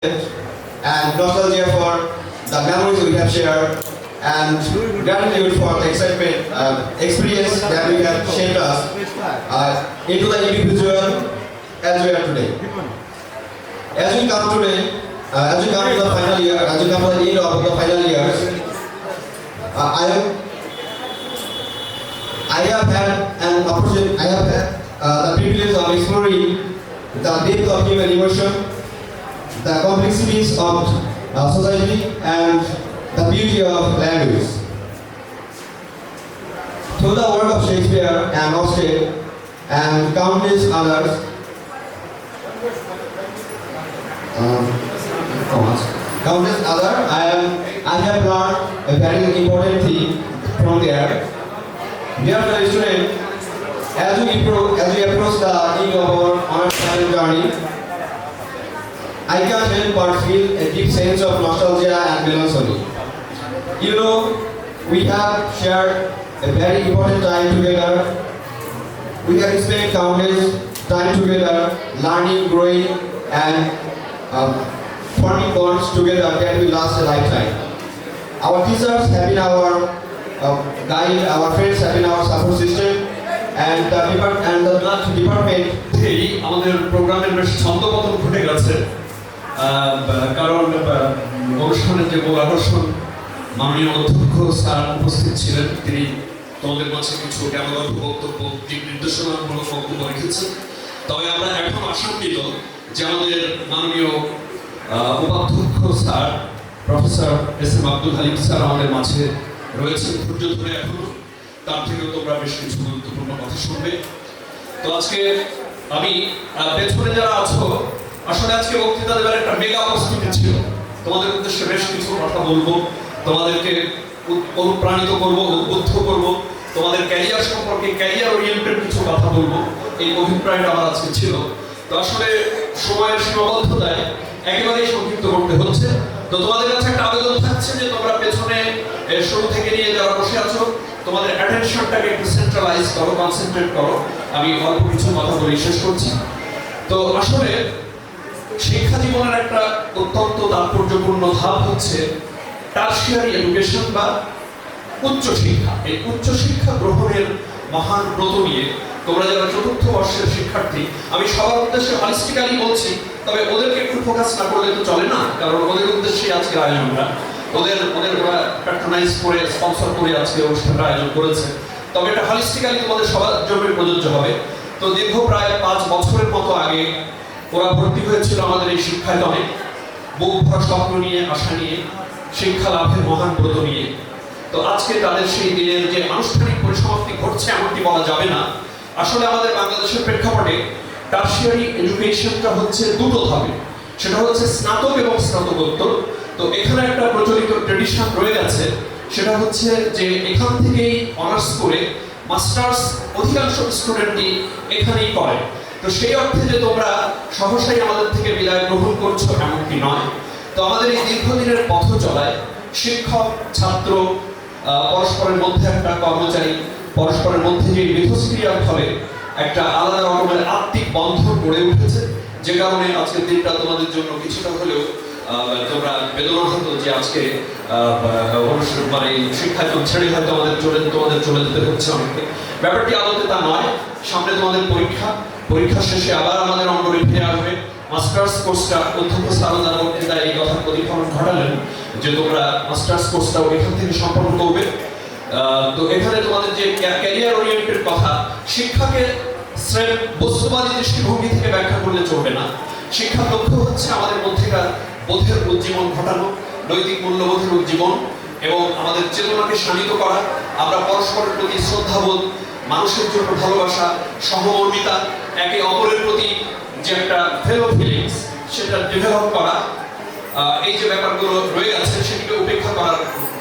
and nostalgia for the memories we have shared, and gratitude for the excitement, experience that we have shaped us into the individual as we are today. As we come today, as we come to the final year, as we come to the end of the final years, I have had an opportunity, I have had the privilege of exploring the depth of human emotion, the complexities of society, and the beauty of language. Through the work of Shakespeare and Austen and countless others, I have learned a very important thing from there. Dear students, as we approach the end of our honors final journey, I can't help but feel a deep sense of nostalgia and melancholy. You know, we have shared a very important time together. We have spent countless time together, learning, growing, and forming bonds together that will last a lifetime. Our teachers have been our guide, our friends have been our support system, and the department. এই আমাদের প্রোগ্রামের বেশ ছন্দপতন ঘটে গেছে, কারণ অনুষ্ঠানের যে মূল আকর্ষণ মাননীয় অধ্যক্ষ স্যার উপস্থিত ছিলেন। তিনি তোমাদের মাঝে কিছু জ্ঞানগত বক্তব্য, দিক নির্দেশনামূলক বক্তব্য রেখেছেন। তবে আমরা এখন আশান্বিত যে আমাদের মাননীয় উপাধ্যক্ষ sir professor S M. Abdul Halim sir আমাদের মাঝে রয়েছেন ধৈর্য ধরে এখনো। তার থেকেও তোমরা বেশ কিছু গুরুত্বপূর্ণ কথা শুনবে। তো আজকে আমি পেছনে যারা আছো, আসলে আজকে বক্তৃতা দেবার একটা মেগা প্রস্তুতি ছিল। তোমাদের উদ্দেশ্যে বেশ কিছু কথা বলবো, তোমাদেরকে অনুপ্রাণিত করব, উদ্বুদ্ধ করব, তোমাদের ক্যারিয়ার সম্পর্কে ক্যারিয়ার ওরিয়েন্টেড কিছু কথা বলবো। এই অভিপ্রায়টা আমার আজকে ছিল। তো আসলে সময়ের সীমাবদ্ধতায় একেবারেই সংক্ষিপ্ত করতে হচ্ছে। তো তোমাদের কাছে একটা আবেদন থাকছে যে তোমরা পেছনে শুরু থেকে নিয়ে যারা বসে আছো, তোমাদের অ্যাটেনশনটাকে একটু সেন্ট্রালাইজ করো, কনসেন্ট্রেট করো। আমি অল্প কিছু কথা বলে শেষ করছি। তো আসলে শিক্ষা জীবনের একটা অত্যন্ত তাৎপর্যপূর্ণ ধাপ হচ্ছে টারশিয়ারি এডুকেশন বা উচ্চ শিক্ষা। এই উচ্চ শিক্ষা গ্রহণের মহান ব্রত নিয়ে তোমরা যারা চতুর্থ বর্ষের শিক্ষার্থী, আমি সবার উদ্দেশ্যে হলিস্টিক্যালি বলছি, তবে ওদেরকে একটু ফোকাস না করলে তো চলে না, কারণ ওদের উদ্দেশ্যে আজকের আয়োজনটা, ওরা প্যাট্রোনাইজ করে স্পন্সর করে আজকে অনুষ্ঠানটা আয়োজন করেছে। তবে এটা হলিস্টিক্যালি তোমাদের সবার জন্য প্রযোজ্য হবে। তো দীর্ঘ প্রায় 5 বছরের মতো আগে ওরা ভর্তি হয়েছিল আমাদের এই শিক্ষায়তনে, বুক ভরা স্বপ্ন নিয়ে, আশা নিয়ে, শিক্ষা লাভের মহান ব্রত নিয়ে। তো আজকে তাদের সেই দিনের যে আনুষ্ঠানিক পরিসমাপ্তি ঘটছে এমনটি বলা যাবে না। আসলে আমাদের বাংলাদেশের প্রেক্ষাপটে টারশিয়ারি এডুকেশনটা হচ্ছে দুটো ধাপে, সেটা হচ্ছে স্নাতক এবং স্নাতকোত্তর। তো এখানে একটা প্রচলিত ট্রেডিশন রয়ে গেছে, সেটা হচ্ছে যে এখান থেকেই অনার্স করে মাস্টার্স অধিকাংশ স্টুডেন্টই এখানেই করে। তো সেই অর্থে যে তোমরা সহসাই আমাদের থেকে বিদায় গ্রহণ করছো এমনটি নয়। তো আমাদের এই দীর্ঘদিনের পথ চলায় শিক্ষক ছাত্র পরস্পরের মধ্যে একটা কর্মচারী পরস্পরের মধ্যে যে মিথস্ক্রিয়ার ফলে একটা আলাদা রকমের আত্মিক বন্ধন গড়ে উঠেছে, যে কারণে আজকের দিনটা তোমাদের জন্য কিছুটা হলেও তোমরা বেদনা হতো যে আজকে মানে শিক্ষায়তন ছেড়ে হয়তো তোমাদের চলে যেতে হচ্ছে অনেকে। ব্যাপারটি আদতে তা নয়। সামনে তোমাদের পরীক্ষা শেষে আবার আমাদের অঙ্গনে ফিরে আসবে মাস্টার্স কোর্সটা। অধ্যক্ষ স্যার তার বক্তৃতায় এই কথার প্রতিফলন ঘটালেন যে তোমরা মাস্টার্স কোর্সটাও এখান থেকে সম্পন্ন করবে। তো এখানে তোমাদের যে ক্যারিয়ার ওরিয়েন্টেড কথা, শিক্ষাকে স্রেফ বস্তুবাদী দৃষ্টিভঙ্গি থেকে ব্যাখ্যা করলে চলবে না। শিক্ষার লক্ষ্য হচ্ছে আমাদের মধ্যেকার বোধের উজ্জীবন ঘটানো, নৈতিক মূল্যবোধের উজ্জীবন এবং আমাদের চেতনাকে শানিত করা। আমরা পরস্পরের প্রতি শ্রদ্ধাবোধ, মানুষের জন্য ভালোবাসা, সহমর্মিতা, একে অপরের প্রতি যে একটা ফেলো ফিলিংস, সেটা ডেভেলপ করা, এই যে ব্যাপারগুলো রয়ে গেছে সেটিকে উপেক্ষা করা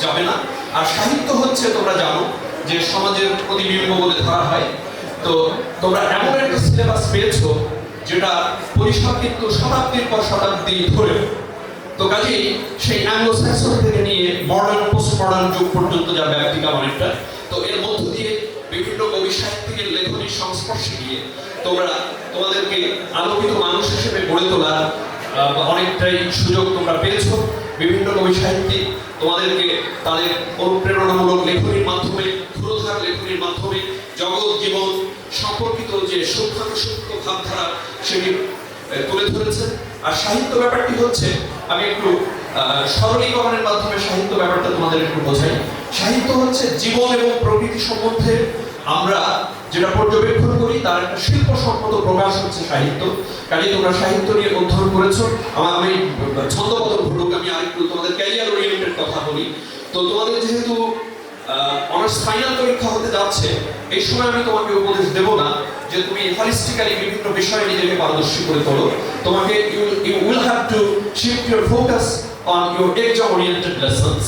যাবে না। আর সাহিত্য হচ্ছে তোমরা জানো যে সমাজের প্রতিবিম্ব বলে ধরা হয়। তো তোমরা এমন একটা সিলেবাস পেয়েছো যেটা পরিসর কিন্তু শতাব্দীর পর শতাব্দী ধরে। তো কাজেই সেই অ্যাংলো স্যাক্সন থেকে নিয়ে মডার্ন পোস্ট মডার্ন যুগ পর্যন্ত যা ব্যাপ্তিকা অনেকটা। তো এর মধ্য দিয়ে বিভিন্ন কবি সাহিত্যিকের লেখনীর সংস্পর্শে গিয়ে তোমরা তোমাদেরকে আলোকিত মানুষ হিসেবে গড়ে তোলার অনেকটাই সুযোগ তোমরা পেয়েছো। বিভিন্ন কবি সাহিত্যিক তোমাদেরকে তাদের অনুপ্রেরণামূলক লেখনীর মাধ্যমে, ক্ষুরধার লেখনীর মাধ্যমে জগৎ জীবন সম্পর্কিত যে সূক্ষ্মানুসূক্ষ্ম ভাবধারা সেটি তুলে ধরেছে। আর সাহিত্য ব্যাপারটি হচ্ছে, আমি একটু সরলীকরণের মাধ্যমে সাহিত্য ব্যাপারটা তোমাদের একটু বোঝাই। সাহিত্য হচ্ছে জীবন এবং প্রকৃতি সম্বন্ধে আমরা যেটা পর্যবেক্ষণ করি তার একটা শিল্পসম্মত প্রকাশ হচ্ছে সাহিত্য। কাজে তোমরা সাহিত্য নিয়ে অধ্যয়ন করেছো। আমি ছন্দপতন ঘটুক, আমি আরেকটু তোমাদের ক্যারিয়ার ওরিয়েন্টেড কথা বলি। তো তোমাদের যেহেতু অনার্স ফাইনাল পরীক্ষা হতে যাচ্ছে, এই সময় আমি তোমাকে উপদেশ দেব না যে তুমি হলিস্টিক্যালি বিভিন্ন বিষয়ে নিজেকে পারদর্শী করে তোলো। তোমাকে you will have to shift your focus on your exam oriented lessons.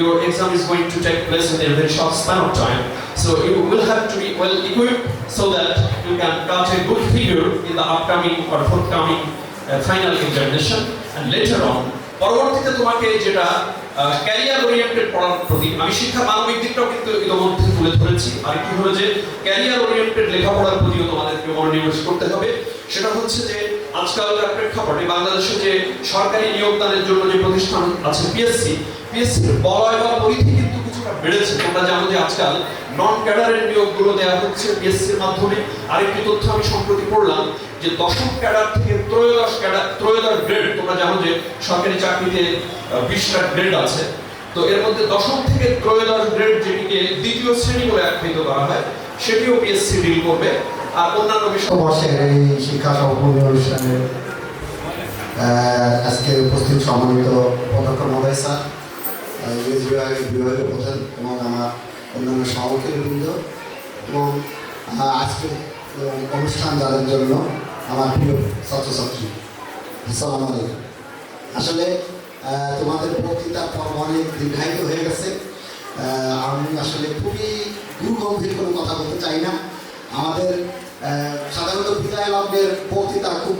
Your exam is going to take place in a very short span of time, so you will have to be well equipped so that you can cut a good figure in the upcoming or forthcoming final examination. And later on, পরবর্তীতে তোমাকে যেটা career oriented পড়ার প্রতি, আমি শিক্ষা মানবিক দিকটাও কিন্তু ইতিমধ্যে তুলে ধরেছি। আর কি হলো যে ক্যারিয়ার ওরিয়েন্টেড লেখাপড়ার প্রতিও তোমাদেরকে মনোনিবেশ করতে হবে। সেটা হচ্ছে যে আজকালকার প্রেক্ষাপটে বাংলাদেশে যে সরকারি নিয়োগদানের জন্য যে প্রতিষ্ঠান আছে পিএসসির বলয় বা পরিধি কিন্তু কিছুটা বেড়েছে। তোমরা জানো যে আজকাল নন ক্যাডারের নিয়োগগুলো দেওয়া হচ্ছে পিএসসির মাধ্যমে। আরেকটি তথ্য আমি সম্প্রতি পড়লাম যে দশম ক্যাডার থেকে ত্রয়োদশ গ্রেড, তোমরা জানো যে সরকারি চাকরিতে 20টা গ্রেড আছে। তো এর মধ্যে দশম থেকে ত্রয়োদশ গ্রেড, যেটিকে দ্বিতীয় শ্রেণী বলে আখ্যায়িত করা হয়, সেটিও পিএসসি ডিল করবে। আর অন্যান্য বিষয় বর্ষের এই শিক্ষা সমাপনী অনুষ্ঠানে আজকে উপস্থিত সম্মানিত অধ্যক্ষ মহোদয় স্যার, বিভাগীয় প্রধান এবং আমার অন্যান্য সহকর্মীবৃন্দ এবং আজকের অনুষ্ঠান যাদের জন্য আমার প্রিয় ছাত্রছাত্রী, আসসালামু আলাইকুম। আসলে তোমাদের বক্তৃতার পর্ব অনেক দীর্ঘায়িত হয়ে গেছে। আমি আসলে খুবই দুর্গম্ভীর কোনো কথা বলতে চাই না। আমাদের সাধারণত বিদায় লগ্নের বক্তৃতা খুব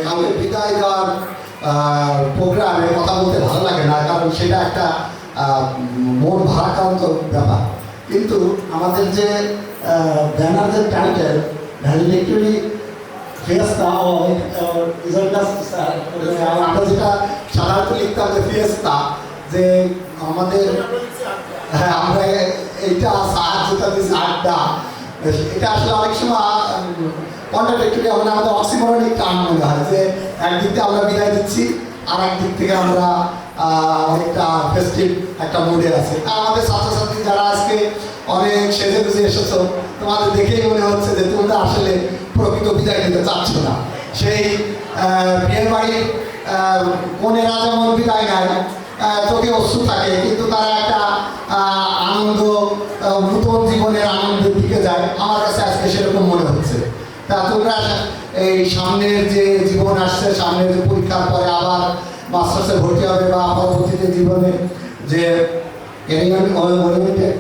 কাউকে বিদায় দেওয়ার প্রোগ্রামে কথা বলতে ভালো লাগে না, কারণ সেটা একটা মন ভারাক্রান্ত ব্যাপার। কিন্তু আমাদের যে ব্যানার যে টাইটেল ভ্যালিডিক্টরি ফিয়েস্তা আমরা যেটা সাধারণত লিখতাম যে ফিয়েস্তা, যে আমাদের আমরা এইটা যেটা দিচ্ছি আড্ডা, এটা আসলে অনেক সময় কন্ট্রাডিক্টরি, আমাদের অক্সিমোরনিক টার্ম মনে হয় যে একদিক থেকে আমরা বিদায় দিচ্ছি আর একদিক থেকে আমরা অনেকটা ফেস্টিভ একটা মুডে আছি। আমাদের ছাত্রছাত্রী যারা আজকে অনেক সেজে গুজে এসেছো, তোমাদের দেখেই মনে হচ্ছে যে তোমরা আসলে প্রকৃত বিদায় নিতে চাচ্ছ না। সেই বিয়ের বাড়ির কনেরা যেমন বিদায় নেয়, চোখে অশ্রু থাকে, কিন্তু তারা একটা আনন্দ, নূতন জীবনের আনন্দের দিকে যায়। আমার কাছে আজকে সেরকম মনে হচ্ছে। তা তোমরা এই সামনের যে জীবন আসছে, সামনের যে পরীক্ষার পরে আবার মাস্টার্সে ভর্তি হবে বা পরবর্তীতে জীবনে যে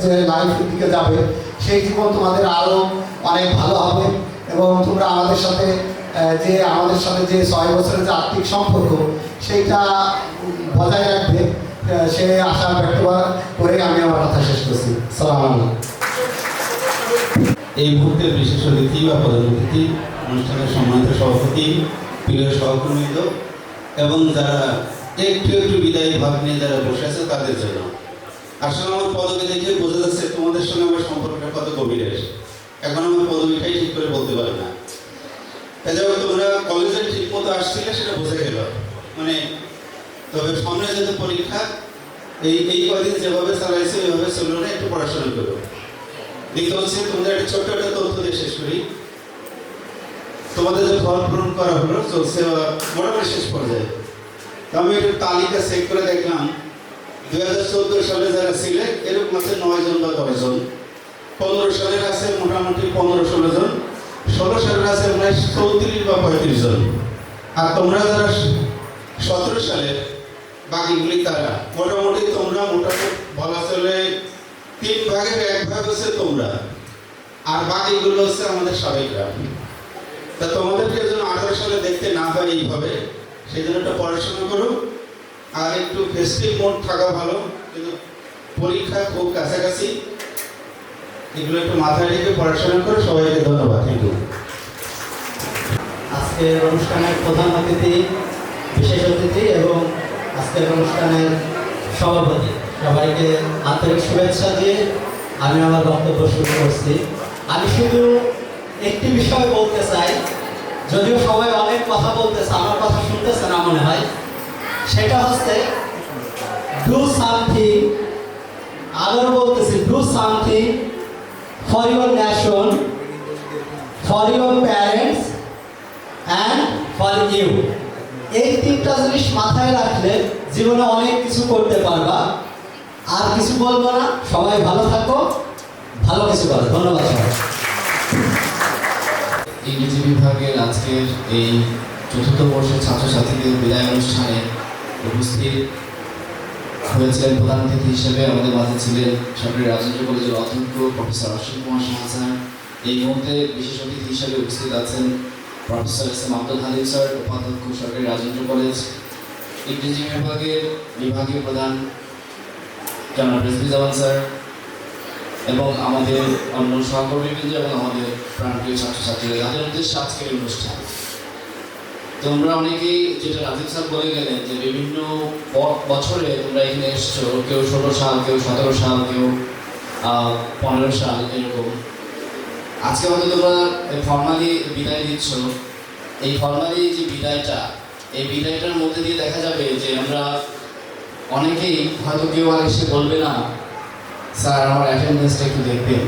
যে লাইফের দিকে যাবে, সেই জীবন তোমাদের আরও অনেক ভালো হবে। এবং তোমরা আমাদের সাথে যে 6 বছরের যে আর্থিক সম্পর্ক, সেইটা বজায় রাখবে, সে আশা ব্যক্ত করে আমি আমার কথা শেষ করছি। সালাম আলাইকুম। এই মুহূর্তে বিশেষ অতিথি বা প্রধান অতিথি, অনুষ্ঠানের সম্মানিত সভাপতি, প্রিয় সহকর্মীবৃন্দ এবং যারা একটু একটু বিদায়ী ভাব নিয়ে যারা বসে আছে তাদের জন্য, আসলে আমার পদবি দেখে বোঝা যাচ্ছে তোমাদের সঙ্গে আমার সম্পর্কটা কত গভীরের। এখন আমার পদবিটাই ঠিক করে বলতে পারি না। এছাড়াও তোমরা কলেজে ঠিক মতো আসছিলে সেটা বোঝা গেল। তবে সামনে যেহেতু পরীক্ষা, এই কদিন যেভাবে চালাইছে ওইভাবে চললো না, একটু পড়াশোনা করো। দ্বিতীয় হচ্ছে তোমাদের একটা ছোট্ট একটা তথ্য দিয়ে শেষ করি। তোমাদের যে ফর্ম পূরণ করা হলো চলছে মোটামুটি শেষ পর্যায়ে। তো আমি একটু তালিকা চেক করে দেখলাম 2014 সালে যারা ছিলেন এরকম আছে 9 জন বা 10 জন, 15 সালের আছে মোটামুটি 15-16 জন, 16 সালের আছে প্রায় 34 বা 35 জন। আর তোমরা যারা 17 সালের বাকিগুলি তারা মোটামুটি বলা চলে 3 ভাগের 1 ভাগ হচ্ছে তোমরা, আর বাকিগুলো হচ্ছে আমাদের সাবেকরা। তা তোমাদেরকে যেন 18 সালে দেখতে না হয় এইভাবে, সেই জন্য একটা পড়াশোনা করো। আর একটু ফেস্টিভ মোড থাকা ভালো, কিন্তু পরীক্ষা খুব কাছাকাছি, এগুলো একটু মাথায় রেখে পড়াশোনা করে। সবাইকে ধন্যবাদ। Thank you. আজকের অনুষ্ঠানের প্রধান অতিথি বিশেষ অতিথি এবং আজকের অনুষ্ঠানের সভাপতি সবাইকে আন্তরিক শুভেচ্ছা দিয়ে আমি আমার বক্তব্য শুরু করছি। আমি শুধু একটি বিষয় বলতে চাই, যদিও সবাই অনেক কথা বলতেছে, আমার কথা শুনতেছে না মনে হয়। সেটা হচ্ছে ডু সামথিং, আবার বলতেছি do something for your nation, for your parents and for you. এই তিনটা জিনিস মাথায় রাখলে জীবনে অনেক কিছু করতে পারবা। আর কিছু বলবো না, সবাই ভালো থাকো, ভালো কিছু করো। ধন্যবাদ সবাই। ইংরেজি বিভাগের আজকের এই চতুর্থ বর্ষের ছাত্রছাত্রীদের বিদায় অনুষ্ঠানে উপস্থিত হয়েছিলেন প্রধান অতিথি হিসেবে। আমাদের মাঝে ছিলেন সরকারি রাজেন্দ্র কলেজের অধ্যক্ষ প্রফেসর অসীম কুমার শাহ স্যার। এই মুহূর্তে বিশেষ অতিথি হিসেবে উপস্থিত আছেন professor S M Abdul Halim sir, উপাধ্যক্ষ সরকারি রাজেন্দ্র কলেজ। ইংরেজি বিভাগের বিভাগীয় প্রধান জনাব রেজভি জামান স্যার এবং আমাদের অন্য সহকর্মীবৃন্দ এবং আমাদের প্রাণপ্রিয় ছাত্রছাত্রীরা, যাদের উদ্দেশ্যে আজকের অনুষ্ঠান। তোমরা অনেকেই, যেটা রাজীব স্যার বলে গেলেন, যে বিভিন্ন বছরে তোমরা এখানে এসছো, কেউ 16 সাল, কেউ 17 সাল, কেউ 15 সাল, এরকম। আজকে হয়তো তোমরা ফর্মালি বিদায় দিচ্ছ। এই ফর্মালি যে বিদায়টা, এই বিদায়টার মধ্যে দিয়ে দেখা যাবে যে আমরা অনেকেই হয়তো কেউ আর এসে বলবে না স্যার আমার অ্যাটেন্ডেন্সটা একটু দেখবেন।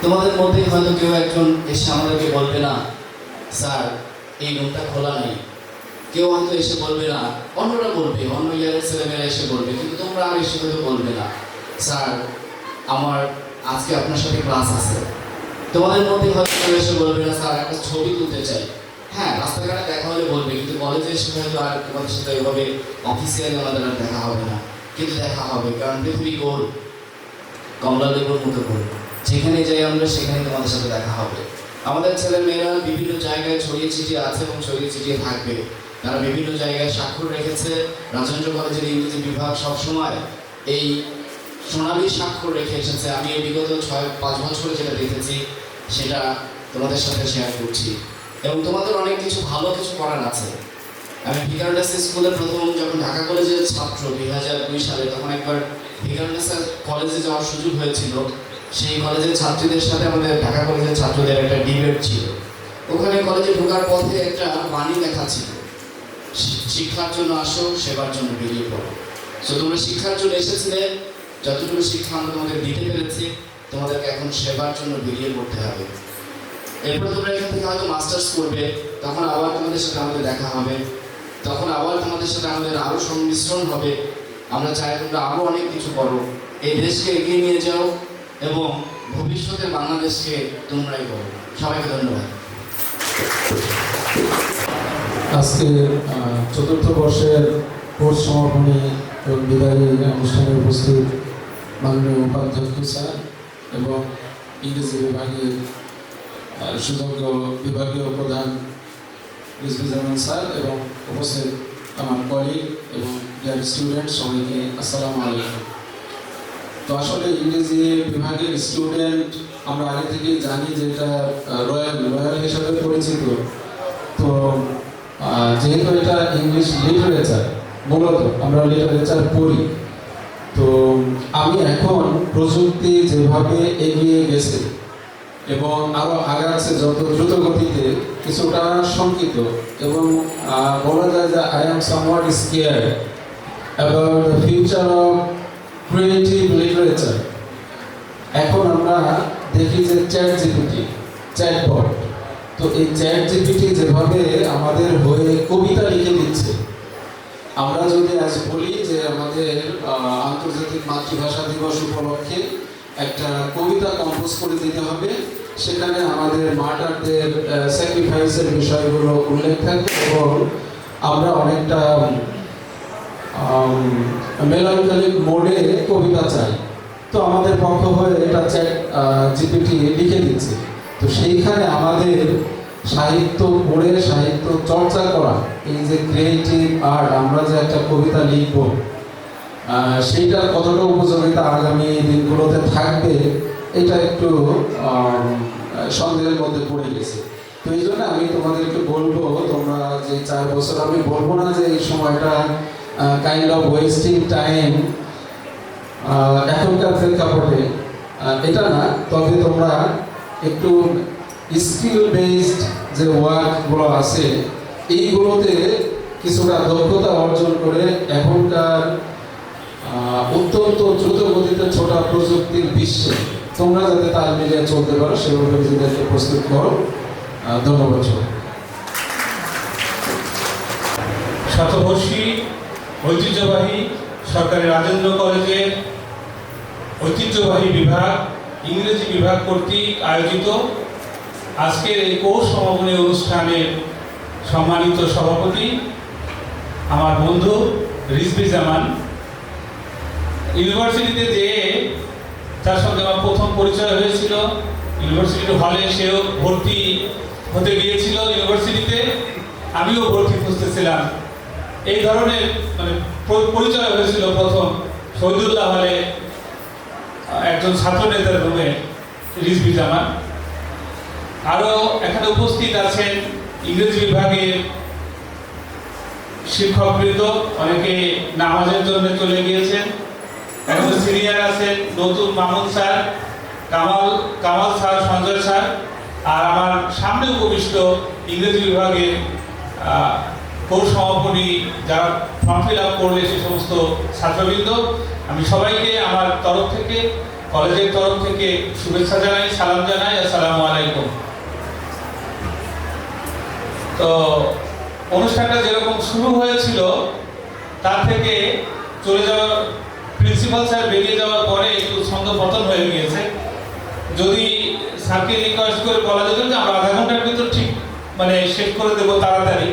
তোমাদের মধ্যেই হয়তো কেউ একজন এসে আমাদেরকে বলবে না স্যার এই রুমটা খোলা নেই। কেউ হয়তো এসে বলবে না, অন্যরা বলবে, অন্য ইয়ারের ছেলেমেয়েরা এসে বলবে, কিন্তু তোমরা আর এসে হয়তো বলবে না স্যার আমার আজকে আপনার সাথে ক্লাস আছে। তোমাদের মধ্যে হয়তো কেউ এসে বলবে না স্যার একটা ছবি তুলতে চাই। হ্যাঁ, রাস্তাঘাটে দেখা হলে বলবে, কিন্তু কলেজে এসে হয়তো আর তোমাদের সাথে এভাবে অফিসিয়ালি আমাদের আর দেখা হবে না, কিন্তু দেখা হবে। কারণ পৃথিবী গোল, কমলা লেবুর মতো গোল, যেখানে যাই আমরা সেখানে তোমাদের সাথে দেখা হবে। আমাদের ছেলে মেয়েরা বিভিন্ন জায়গায় ছড়িয়ে ছিটিয়ে আছে এবং ছড়িয়ে ছিটিয়ে থাকবে। তারা বিভিন্ন জায়গায় স্বাক্ষর রেখেছে। রাজেন্দ্র কলেজের ইংরেজি বিভাগ সবসময় এই সোনালী স্বাক্ষর রেখে এসেছে। আমি এই বিগত 5 বছরে যেটা দেখেছি সেটা তোমাদের সাথে শেয়ার করছি। এবং তোমাদের অনেক কিছু ভালো কিছু করার আছে। আমি ভিকারুন্নিসা স্কুলের প্রথম যখন ঢাকা কলেজের ছাত্র 2002 সালে, তখন একবার ভিকারুন্নিসা কলেজে যাওয়ার সুযোগ হয়েছিল। সেই কলেজের ছাত্রীদের সাথে আমাদের ঢাকা কলেজের ছাত্রদের একটা ডিবেট ছিল। ওখানে কলেজে ঢোকার পথে একটা বাণী লেখা ছিল, শিক্ষার জন্য আসো, সেবার জন্য বেরিয়ে পড়ো। সো তোমরা শিক্ষার জন্য এসেছিলে, যতটুকু শিক্ষা আমরা তোমাদের দিতে পেরেছি, তোমাদেরকে এখন সেবার জন্য বেরিয়ে পড়তে হবে। এরপর তোমরা এখান থেকে হয়তো মাস্টার্স করবে, তখন আবার তোমাদের সাথে আমাদের দেখা হবে, তখন আবার তোমাদের সাথে আমাদের আরও সংমিশ্রণ হবে। আমরা চাই তোমরা আরও অনেক কিছু করো, এই দেশকে এগিয়ে নিয়ে যাও এবং ভবিষ্যতের বাংলাদেশকে তোমরাই করো। সবাইকে ধন্যবাদ। আজকে চতুর্থ বর্ষের কোর্স সমাপনী এবং বিদায়ী অনুষ্ঠানে উপস্থিত মাননীয় উপাধ্যক্ষ স্যার এবং ইংরেজি বিভাগের সুযোগ্য বিভাগীয় প্রধান রেজভি জামান স্যার এবং উপস্থিত আমার কলিগ এবং ডিয়ার স্টুডেন্ট, সবাইকে আসসালামু আলাইকুম। তো আসলে ইংরেজি বিভাগের স্টুডেন্ট আমরা আগে থেকেই জানি যে এটা রয়্যাল হিসাবে পরিচিত। তো যেহেতু এটা ইংলিশ লিটারেচার, মূলত আমরা লিটারেচার পড়ি। তো আমি এখন প্রযুক্তি যেভাবে এগিয়ে গেছে এবং আরও আগাচ্ছে যত দ্রুত গতিতে, কিছুটা শঙ্কিত এবং বলা যায় যে I am somewhat scared about the future of creative literature. এখন আমরা দেখি যে চ্যাটবট, তো এই চ্যাটজিপিটি যেভাবে আমাদের হয়ে কবিতা লিখে দিচ্ছে, আমরা যদি আজ বলি যে আমাদের আন্তর্জাতিক মাতৃভাষা দিবস উপলক্ষে একটা কবিতা কম্পোজ করে দিতে হবে, সেখানে আমাদের মার্টারদের স্যাক্রিফাইসের বিষয়গুলো উল্লেখ থাকবে এবং আমরা অনেকটা মেলানকলিক মোডে কবিতা চাই। তো আমাদের পক্ষ হয়ে এটা চ্যাট জিপিটি লিখে দিচ্ছে। তো সেইখানে আমাদের সাহিত্য পড়ে সাহিত্য চর্চা করা, এই যে ক্রিয়েটিভ আর্ট, আমরা যে একটা কবিতা লিখব, সেইটার কতটা উপযোগিতা আগামী দিনগুলোতে থাকবে, এটা একটু সন্দেহের মধ্যে পড়ে গেছে। তো এই জন্য আমি তোমাদেরকে বলবো, তোমরা যে 4 বছর, আমি বলবো না যে এই সময়টা কাইন্ড অফ ওয়েস্টিং টাইম এখনকার প্রেক্ষাপটে, এটা না, তবে তোমরা একটু স্কিল বেসড যে ওয়ার্কগুলো আছে এইগুলোতে কিছুটা দক্ষতা অর্জন করে এখনকার অত্যন্ত দ্রুত গতিতে ছোটা প্রযুক্তির বিশ্বে তোমরা যাতে তাল মিলিয়ে চলতে পারো সেভাবে নিজেদেরকে প্রস্তুত করো। ধন্যবাদ সবাই। শতবর্ষী ঐতিহ্যবাহী সরকারি রাজেন্দ্র কলেজের ঐতিহ্যবাহী বিভাগ ইংরেজি বিভাগ কর্তৃক আয়োজিত আজকের এই কোর্স সমাপনী অনুষ্ঠানের সম্মানিত সভাপতি আমার বন্ধু রিজভি জামান, ইউনিভার্সিটিতে যেয়ে তার সঙ্গে আমার প্রথম পরিচয় হয়েছিল। ইউনিভার্সিটির হলে সেও ভর্তি হতে গিয়েছিল ইউনিভার্সিটিতে, আমিও ভর্তি খুঁজতেছিলাম। এই ধরনের মানে পরিচয় হয়েছিল প্রথম শহীদুল্লাহ হলে একজন ছাত্র নেতার রুমে রিজভি জামান। আরও এখানে উপস্থিত আছেন ইংরেজি বিভাগের শিক্ষকবৃন্দ, অনেকে নামাজের জন্য চলে গিয়েছেন। এখন সিনিয়র আছেন নতুন Mamun sir, Kamal sir, Sanjay sir, আর আমার সামনে উপবিষ্ট ইংরেজি বিভাগের কোর্স সমাপনী যারা ফর্ম ফিল আপ করলে সে সমস্ত ছাত্রবৃন্দ, আমি সবাইকে আমার তরফ থেকে, কলেজের তরফ থেকে শুভেচ্ছা জানাই, সালাম জানাই। আসসালামু আলাইকুম। তো অনুষ্ঠানটা যেরকম শুরু হয়েছিল তার থেকে চলে যাওয়ার প্রিন্সিপাল স্যার বেরিয়ে যাওয়ার পরে একটু ছন্দ পতন হয়ে গিয়েছে। যদি স্যারকে রিকোয়েস্ট করে বলা যেত যে আমরা আধা ঘন্টার ভিতর ঠিক মানে শেষ করে দেবো তাড়াতাড়ি,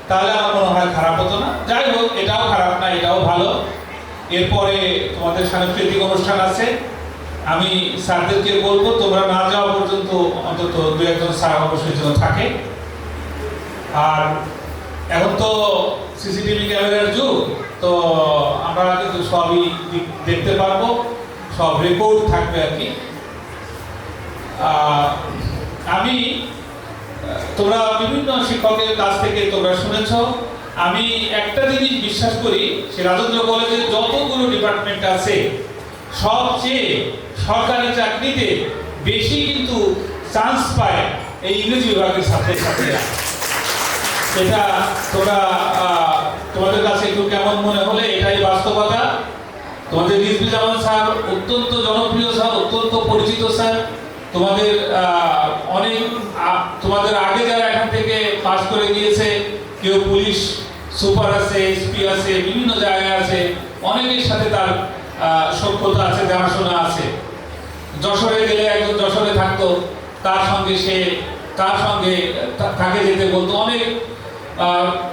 তাহলে আমার মনে হয় খারাপ হতো না। যাই হোক, এটাও খারাপ না, এটাও ভালো। এরপরে তোমাদের সাংস্কৃতিক অনুষ্ঠান আছে। আমি স্যারদেরকে বলবো তোমরা না যাওয়া পর্যন্ত অন্তত 2-1 স্যার অবশ্যই যেন থাকে। আর এখন তো সিসিটিভি ক্যামেরার যুগ, তো আমরা কিন্তু সবই দেখতে পারবো, সব রেকর্ড থাকবে আর কি। আমি তোমরা বিভিন্ন শিক্ষকের কাছ থেকে তোমরা শুনেছ, আমি একটা জিনিস বিশ্বাস করি, সে রাজেন্দ্র কলেজের যতগুলো ডিপার্টমেন্ট আছে সবচেয়ে সরকারি চাকরিতে বেশি কিন্তু চান্স পায় এই ইংরেজি বিভাগের ছাত্রছাত্রীরা। এটা তোমরা তোমাদের কাছে একটু কেমন মনে হলে এটাই বাস্তবতা। তোমাদের রিজভি জামান স্যার অত্যন্ত জনপ্রিয় স্যার, অত্যন্ত পরিচিত স্যার। তোমাদের অনেক তোমাদের আগে যারা এখান থেকে পাস করে গিয়েছে, কেউ পুলিশ সুপার আছে, এসপি আছে, বিভিন্ন জায়গায় আছে, অনেকের সাথে তার সখ্যতা আছে, জানাশোনা আছে। যশোরে গেলে একজন যশোরে থাকতো, তার সঙ্গে তাকে যেতে বলতো,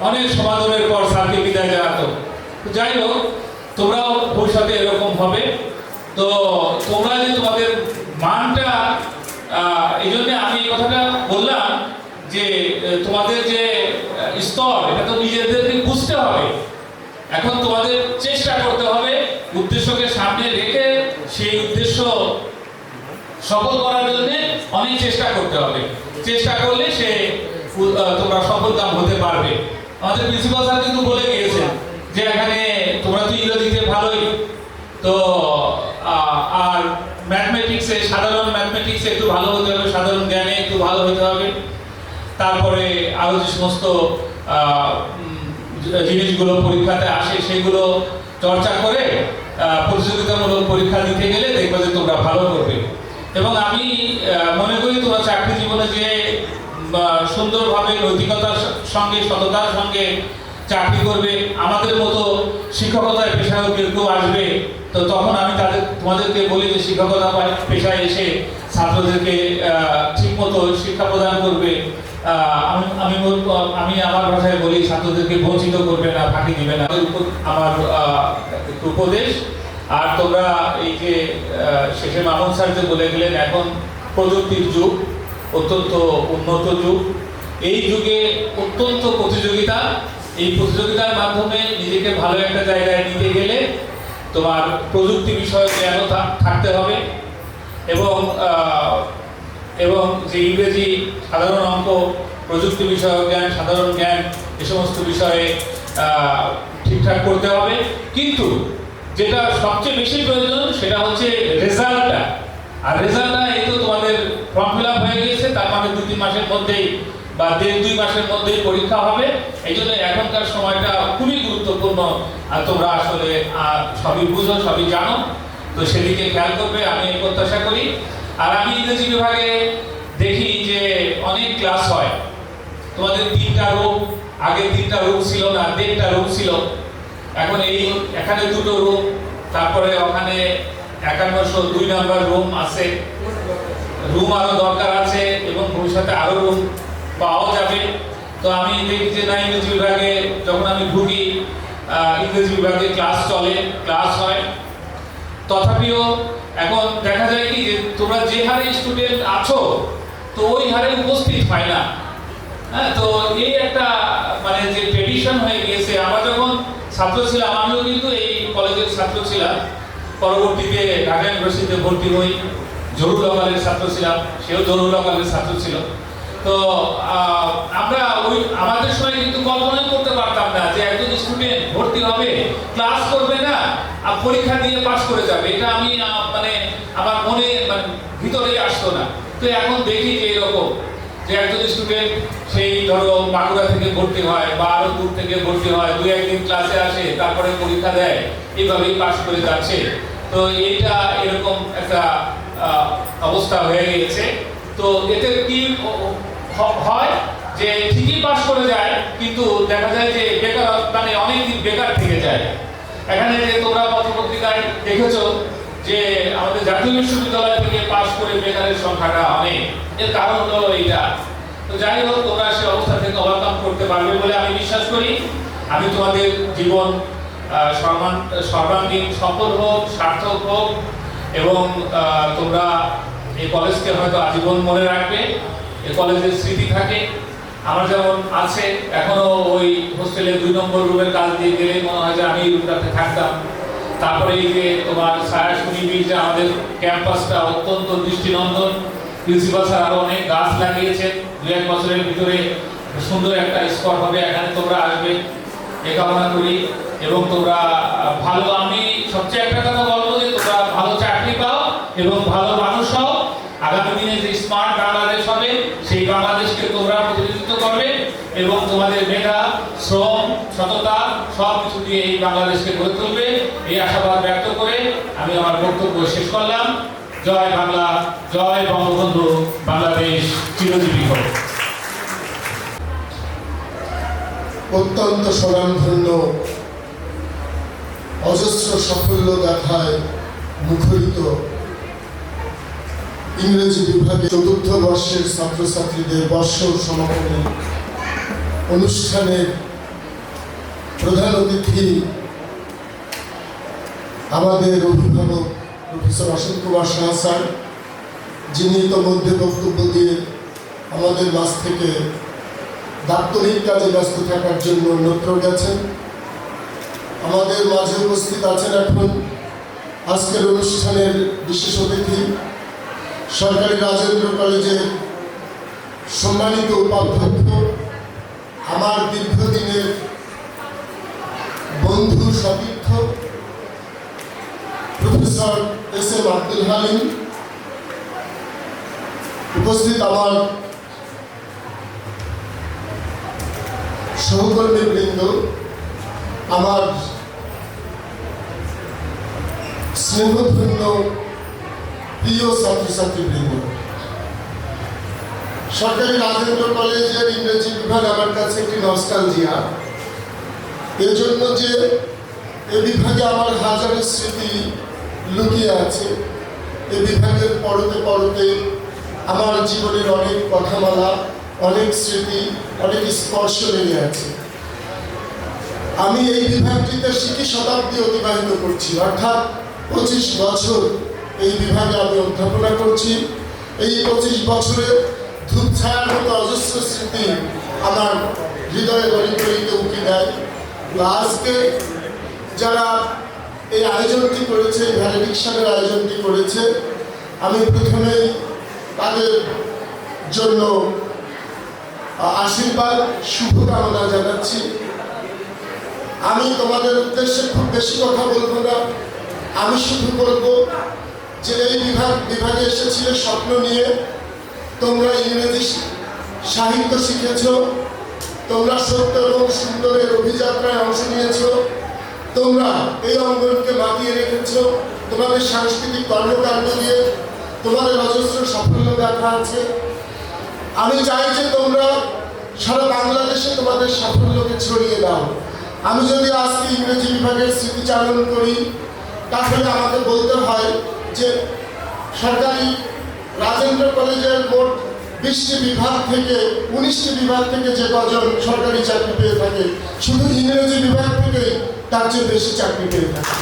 অনেক সমাদরের পর স্যারকে বিদায় জানাতো। যাই হোক, তোমরাও ভবিষ্যতে এরকম হবে। তো তোমরা যে তোমাদের মানটা, এই জন্য আমি এই কথাটা বললাম যে তোমাদের যে স্তর, এটা তো নিজেদেরকে বুঝতে হবে। এখন তোমাদের চেষ্টা করতে হবে উদ্দেশ্যকে সামনে রেখে সেই উদ্দেশ্য সফল করার জন্য অনেক চেষ্টা করতে হবে। চেষ্টা করলে তোমরা সফলকাম হতে পারবে। আমাদের প্রিন্সিপাল স্যার কিন্তু বলে গিয়েছেন যে এখানে তোমরা তো ইংরেজিতে ভালোই, তো আর ম্যাথমেটিক্সে, সাধারণ ম্যাথমেটিক্সে একটু ভালো হতে হবে, সাধারণ জ্ঞানে একটু ভালো হতে হবে। তারপরে আরো যে সমস্ত জিনিসগুলো পরীক্ষাতে আসে সেগুলো চর্চা করে প্রতিযোগিতামূলক পরীক্ষা দিতে গেলে দেখবে যে তোমরা ভালো করবে। এবং আমি মনে করি তোমরা চাকরি জীবনে যে সুন্দরভাবে নৈতিকতার সঙ্গে, সততার সঙ্গে চাকরি করবে, আমাদের মতো শিক্ষকতার পেশায় কেউ আসবে, তো তখন আমি তোমাদেরকে বলি যে শিক্ষকতা পেশায় এসে ছাত্রদেরকে ঠিক মতো শিক্ষা প্রদান করবে। আমি আমার ভাষায় বলি ছাত্রদেরকে বঞ্চিত করবে না, ফাঁকি দিবে না, আমার উপদেশ। আর তোমরা এই যে শেষে মামুন স্যার যে বলে গেলেন, এখন প্রযুক্তির যুগ, অত্যন্ত উন্নত যুগ। এই যুগে অত্যন্ত প্রতিযোগিতা। এই প্রতিযোগিতার মাধ্যমে নিজেকে ভালো একটা জায়গায় নিতে গেলে তোমার প্রযুক্তি বিষয়ে জ্ঞানও থাকতে হবে। এবং এবং যে ইংরেজি, সাধারণ অঙ্ক, প্রযুক্তি বিষয়ক জ্ঞান, সাধারণ জ্ঞান এ সমস্ত বিষয়ে ঠিকঠাক করতে হবে। কিন্তু যেটা সবচেয়ে বেশি প্রয়োজন সেটা হচ্ছে রেজাল্টটা। আর রেজাল্টটা এই তো তোমাদের ফর্ম ফিল আপ হয়ে গিয়েছে, তার মানে 2-3 মাসের মধ্যেই বা 1.5-2 মাসের মধ্যেই পরীক্ষা হবে। এই জন্য এখনকার সময়টা খুবই গুরুত্বপূর্ণ। আর তোমরা আসলে সবই বুঝো, সবই জানো, তো সেদিকে খেয়াল করবে আমি এই প্রত্যাশা করি। আর আমি ইংরেজি বিভাগে দেখি যে অনেক ক্লাস হয়। তোমাদের 3টা রুম, আগে 3টা রুম ছিল না, 1.5টা রুম ছিল। এখন এখানে 2টো রুম, তারপরে ওখানে 5102 নাম্বার রুম আছে। রুম আরো দরকার আছে এবং ভবিষ্যতে আরো রুম পাওয়া যাবে। তো আমি দেখি যে না, ইংরেজি বিভাগে যখন আমি ঢুকি, ইংরেজি বিভাগে ক্লাস চলে, ক্লাস হয়। তথাপিও এখন দেখা যায় কি যে তোমরা যে হারে স্টুডেন্ট আছো, তো ওই হারে উপস্থিত হয় না। হ্যাঁ, তো এই একটা মানে যে ট্রেডিশন হয়ে গিয়েছে। আমরা যখন ছাত্র ছিলাম, আমিও কিন্তু এই কলেজের ছাত্র ছিলাম, পরবর্তীতে ঢাকা ইউনিভার্সিটিতে ভর্তি হই। জরুর লকালের ছাত্র ছিলাম, সেও জরুর লকালের ছাত্র ছিল। তো আমরা আমাদের সময় কিন্তু কল্পনাই করতে পারতাম না যে একজন স্টুডেন্ট ভর্তি হবে, ক্লাস করবে না, আর পরীক্ষা দিয়ে পাস করে যাবে। এটা আমি মানে আমার মনে ভিতরেই আসতো না। তো এখন দেখি যে এরকম যে একজন স্টুডেন্ট সেই ধরো বাঁকুড়া থেকে ভর্তি হয় বা আরো দূর থেকে ভর্তি হয়, 2-1 দিন ক্লাসে আসে, তারপরে পরীক্ষা দেয়, এইভাবেই পাস করে যাচ্ছে। তো এইটা এরকম একটা অবস্থা হয়ে গিয়েছে। তো এতে কি হয় যে ঠিকই পাস করে যায়, কিন্তু দেখা যায় যে বেকার, মানে অনেকদিন বেকার থেকে যায়। এখানে যে তোমরা পত্রপত্রিকায় দেখেছো যে আমাদের জাতীয় বিশ্ববিদ্যালয় থেকে পাস করে বেকারের সংখ্যাটা অনেক, এর কারণ হলো এইটা। তো যাই হোক, তোমরা সে অবস্থা থেকে ওভারকাম করতে পারবে বলে আমি বিশ্বাস করি। আমি তোমাদের জীবন সর্বাঙ্গীন সফল হোক, সার্থক হোক, এবং তোমরা এই কলেজকে হয়তো আজীবন মনে রাখবে। এই কলেজের স্মৃতি থাকে, আমার যেমন আছে এখনো। ওই হোস্টেলে 2 নম্বর রুমের কাজ দিয়ে গেলে মনে হয় যে আমি এই রুমটাতে থাকতাম। তারপরে এই যে তোমার ছায়া শুনিবি যে আমাদের ক্যাম্পাসটা অত্যন্ত দৃষ্টিনন্দন। প্রিন্সিপাল স্যার আরো অনেক গাছ লাগিয়েছেন। 2-1 বছরের ভিতরে সুন্দর একটা স্পট হবে, এখানে তোমরা আসবে এ কামনা করি। এবং তোমরা ভালো, আমি সবচেয়ে একটা কথা বলবো যে তোমরা ভালো চাকরি পাও এবং ভালো মানুষ হও। আগামী দিনে যে স্মার্ট বাংলাদেশ হবে, সেই বাংলাদেশকে তোমরা প্রতিনিধিত্ব করবে এবং তোমাদের মেধা, শ্রম, সততা সব কিছু দিয়ে এই বাংলাদেশকে গড়ে তুলবে। এই আশাবাদ ব্যক্ত করে আমি আমার বক্তব্য শেষ করলাম। জয় বাংলা, জয় বঙ্গবন্ধু, বাংলাদেশ চিরজীবী হোক। অত্যন্ত স্বনামধন্য, অজস্র সাফল্য দেখায় মুখরিত ইংরেজি বিভাগে 4র্থ বর্ষের ছাত্রছাত্রীদের বর্ষ সমাপনী অনুষ্ঠানের প্রধান অতিথি আমাদের অভিভাবক প্রফেসর অসীম কুমার সাহা স্যার, যিনি ইতোমধ্যে বক্তব্য দিয়ে আমাদের মাঝ থেকে দাপ্তরিক কাজে ব্যস্ত থাকার জন্য অন্যত্র গেছেন। আমাদের মাঝে উপস্থিত আছেন এখন আজকের অনুষ্ঠানের বিশেষ অতিথি, সরকারি রাজেন্দ্র কলেজের সম্মানিত উপাধ্যক্ষ, আমার দীর্ঘদিনের বন্ধু সতীর্থ প্রফেসর এস.এম. আব্দুল হালিম, উপস্থিত আমার সহকর্মীবৃন্দ, আমার স্নেহধন্য প্রিয় ছাত্রছাত্রীবৃন্দ। সরকারি রাজেন্দ্র কলেজের ইংরেজি বিভাগ আমার কাছে একটি নস্টালজিয়া, এজন্য যে এ বিভাগে আমার হাজারো স্মৃতি লুকিয়ে আছে। এ বিভাগের পড়তে পড়তে আমার জীবনের অনেক কথামালা, অনেক স্মৃতি, অনেক স্পর্শ লেগে আছে। আমি এই বিভাগটিতে শিক্ষা শতাব্দী অতিবাহিত করছি, অর্থাৎ 25 বছর এই বিভাগে আমি অধ্যাপনা করছি। এই 25 বছরে ধূপছায়ার মতো অজস্র স্মৃতি আমার হৃদয়ে গলিতে উঁকি দেয়। আজকে যারা এই আয়োজনটি করেছে, ভ্যালেডিকশনের আয়োজনটি করেছে, আমি প্রথমেই তাদের জন্য আশীর্বাদ শুভকামনা জানাচ্ছি। আমি তোমাদের উদ্দেশ্যে খুব বেশি কথা বলবো না, আমি শুধু বলবো যে এই বিভাগে এসেছিলে স্বপ্ন নিয়ে, তোমরা ইংরেজি সাহিত্য শিখেছ, তোমরা সত্য এবং সুন্দরের অভিযাত্রায় অংশ নিয়েছ, তোমরা এই অঙ্গনকে মাতিয়ে রেখেছ তোমাদের সাংস্কৃতিক কর্মকাণ্ড দিয়ে, তোমাদের অজস্র সাফল্য দেখা আছে। আমি চাই যে তোমরা সারা বাংলাদেশে তোমাদের সাফল্যকে ছড়িয়ে দাও। আমি যদি আজকে ইংরেজি বিভাগের স্মৃতিচারণ করি, তাহলে আমাকে বলতে হয় যে সরকারি রাজেন্দ্র কলেজের মোট 20টি বিভাগ থেকে 19টি বিভাগ থেকে যে কজন সরকারি চাকরি পেয়ে থাকে, শুধু ইংরেজি বিভাগ থেকে তার চেয়ে বেশি চাকরি পেয়ে থাকে।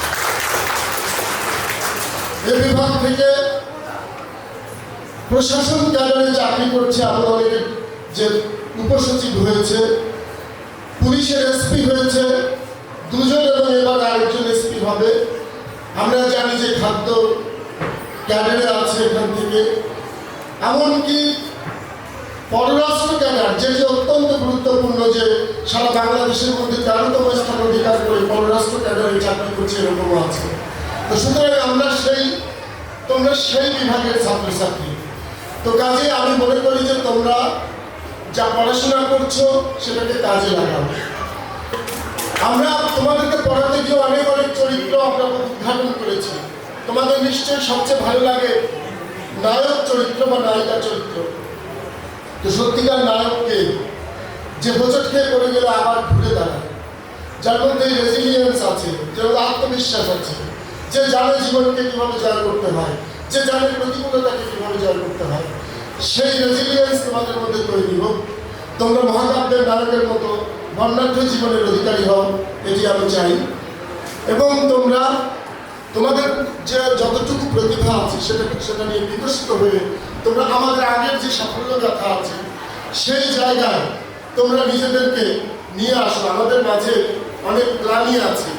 এই বিভাগ থেকে প্রশাসন ক্যাডারে চাকরি করছে আরো অনেকে, যে উপসচিব হয়েছে, পুলিশের এসপি হয়েছে 2জন এবং এবার আরেকজন এসপি হবে। আমরা জানি যে খাদ্য ক্যাডারে আছে এখান থেকে, এমনকি পররাষ্ট্র ক্যাডার যেটি অত্যন্ত গুরুত্বপূর্ণ, যে সারা বাংলাদেশের মধ্যে 13তম স্থান অধিকার করে পররাষ্ট্র ক্যাডারে চাকরি করছে, এরকমও আছে। তো সুতরাং তোমরা সেই বিভাগের ছাত্রছাত্রী। তো কাজে আমি মনে করি যে তোমরা যা পড়াশোনা করছো সেটাকে কাজে লাগাও। আমরা তোমাদেরকে পড়াতে গিয়ে অনেক চরিত্র আমরা উদ্ঘাটন করেছি। তোমাদের নিশ্চয়ই সবচেয়ে ভালো লাগে নায়ক চরিত্র বা নায়িকা চরিত্র। তো সত্যিকার নায়ককে যে হোঁচট খেয়ে পড়ে গেলে আবার ঘুরে দাঁড়ায়, যার মধ্যে রেজিলিয়েন্স আছে, যার আত্মবিশ্বাস আছে, যে জানে জীবনকে কিভাবে জয় করতে হয়, যে জানে প্রতিকূলতাকে কিভাবে জয় করতে হয়, সেই রেজিলিয়েন্স তোমাদের মধ্যে তৈরি হোক। তোমরা মহাকাব্যের নায়কের মতো বর্ণাঢ্য জীবনের অধিকারী হও, এটি আমি চাই। এবং তোমরা তোমাদের যে যতটুকু প্রতিভা আছে সেটা নিয়ে বিকশিত হয়ে তোমরা আমাদের আগের যে সাফল্য গাথা আছে সেই জায়গায় তোমরা নিজেদেরকে নিয়ে আসো। আমাদের মাঝে অনেক প্ল্যানই আছে,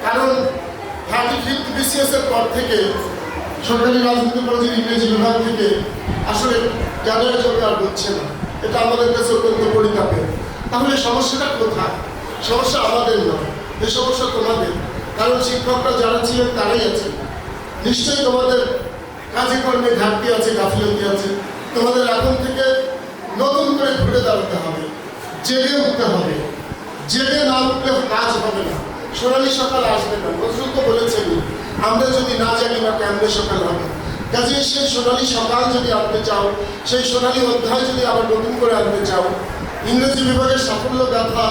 কারণ 35th BCS এর পর থেকে সরকারি রাজনীতি কলেজের ইংরেজি বিভাগ থেকে আসলে ক্যাডার জোগাড় হচ্ছে না। এটা আমাদের কাছে অত্যন্ত পরিতাপের। তাহলে সমস্যাটা কোথায়? সমস্যা আমাদের নয়, এই সমস্যা তোমাদের। কারণ শিক্ষকরা যারা ছিলেন তারাই আছে। নিশ্চয়ই তোমাদের কাজে কর্মে ঘাটতি আছে, গাফিলতি আছে। তোমাদের এখন থেকে নতুন করে ঘুরে দাঁড়াতে হবে, জেগে উঠতে হবে। জেগে না উঠলে কাজ হবে না, সোনালি সকাল আসবে না। নজরুল তো বলেছেন, আমরা যদি না জানি না কেমনে সকাল হবে। কাজে সেই সোনালি সকাল যদি আনতে চাও, সেই সোনালি অধ্যায় যদি আবার নতুন করে আনতে চাও, ইংরেজি বিভাগের সাফল্য গাথা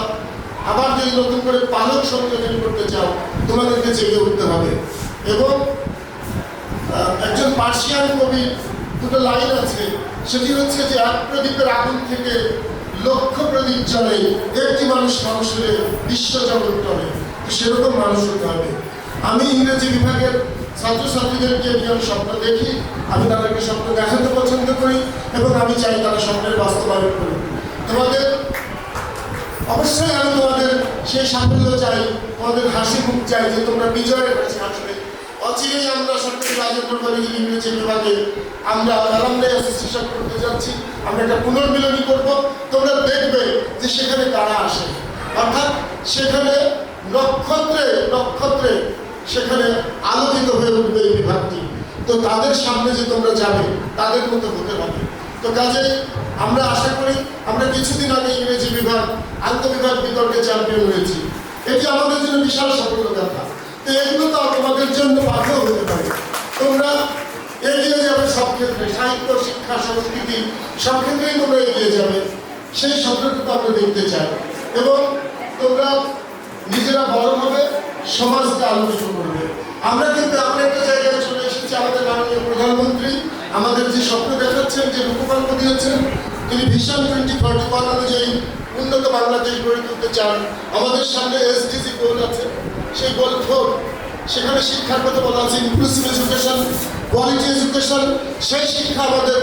আবার যদি নতুন করে পালক সংযোজন করতে চাও, তোমাদেরকে জেগে উঠতে হবে। এবং একজন পার্সিয়ান কবির দুটো লাইন আছে, সেটি হচ্ছে যে এক প্রদীপের আগুন থেকে লক্ষ প্রদীপ জ্বলে, একটি মানুষ হলে বিশ্ব জগৎ টলে। সেরকম মানুষ হতে হবে। আমি ইংরেজি বিভাগের ছাত্রছাত্রীদেরকে নিয়ে স্বপ্ন দেখি, আমি তাদেরকে স্বপ্ন দেখাতে পছন্দ করি এবং আমি চাই তারা স্বপ্নের বাস্তবায়ন করি। তোমাদের অবশ্যই আমি তোমাদের সেই সাফল্য চাই, তোমাদের হাসি মুখ চাই, যে তোমরা বিজয়ের কাছে আসবে। অচিরেই আমরা সরকারি রাজেন্দ্র কলেজের ইংরেজি বিভাগে আমরা অ্যালামনাই অ্যাসোসিয়েশন করতে যাচ্ছি। আমরা একটা পুনর্মিলনী করব। তোমরা দেখবে যে সেখানে কারা আসে, অর্থাৎ সেখানে নক্ষত্রে নক্ষত্রে সেখানে আলোকিত হয়ে উঠবে এই বিভাগটি। তো তাদের সামনে যে তোমরা যাবে, তাদের মতো হতে হবে। তো কাজে আমরা আশা করি, আমরা কিছুদিন আগে ইংরেজি বিভাগ আন্তঃবিভাগ বিতর্কে চ্যাম্পিয়ন হয়েছি। এটি আমাদের জন্য বিশাল সাফল্য কথা। তো এগুলো তো তোমাদের জন্য বাধ্য হতে পারে। তোমরা এগিয়ে যাবে সব ক্ষেত্রে, সাহিত্য, শিক্ষা, সংস্কৃতি সব ক্ষেত্রেই তোমরা এগিয়ে যাবে। সেই স্বপ্নটুকু আমরা দেখতে চাই। এবং তোমরা নিজেরা বড় হবে, সমাজকে আলোকিত করবে। আমরা কিন্তু এমন একটা জায়গায় চলে এসেছি, আমাদের মাননীয় প্রধানমন্ত্রী আমাদের যে স্বপ্ন দেখাচ্ছেন, যে রূপকল্প দিয়েছেন, তিনি ভিশন 2041 অনুযায়ী উন্নত বাংলাদেশ গড়ে তুলতে চান। আমাদের সামনে SDG গোল আছে, সেই গোল 4, সেখানে শিক্ষার কথা বলা আছে, ইনক্লুসিভ এডুকেশন, কোয়ালিটি এডুকেশন। সেই শিক্ষা আমাদের,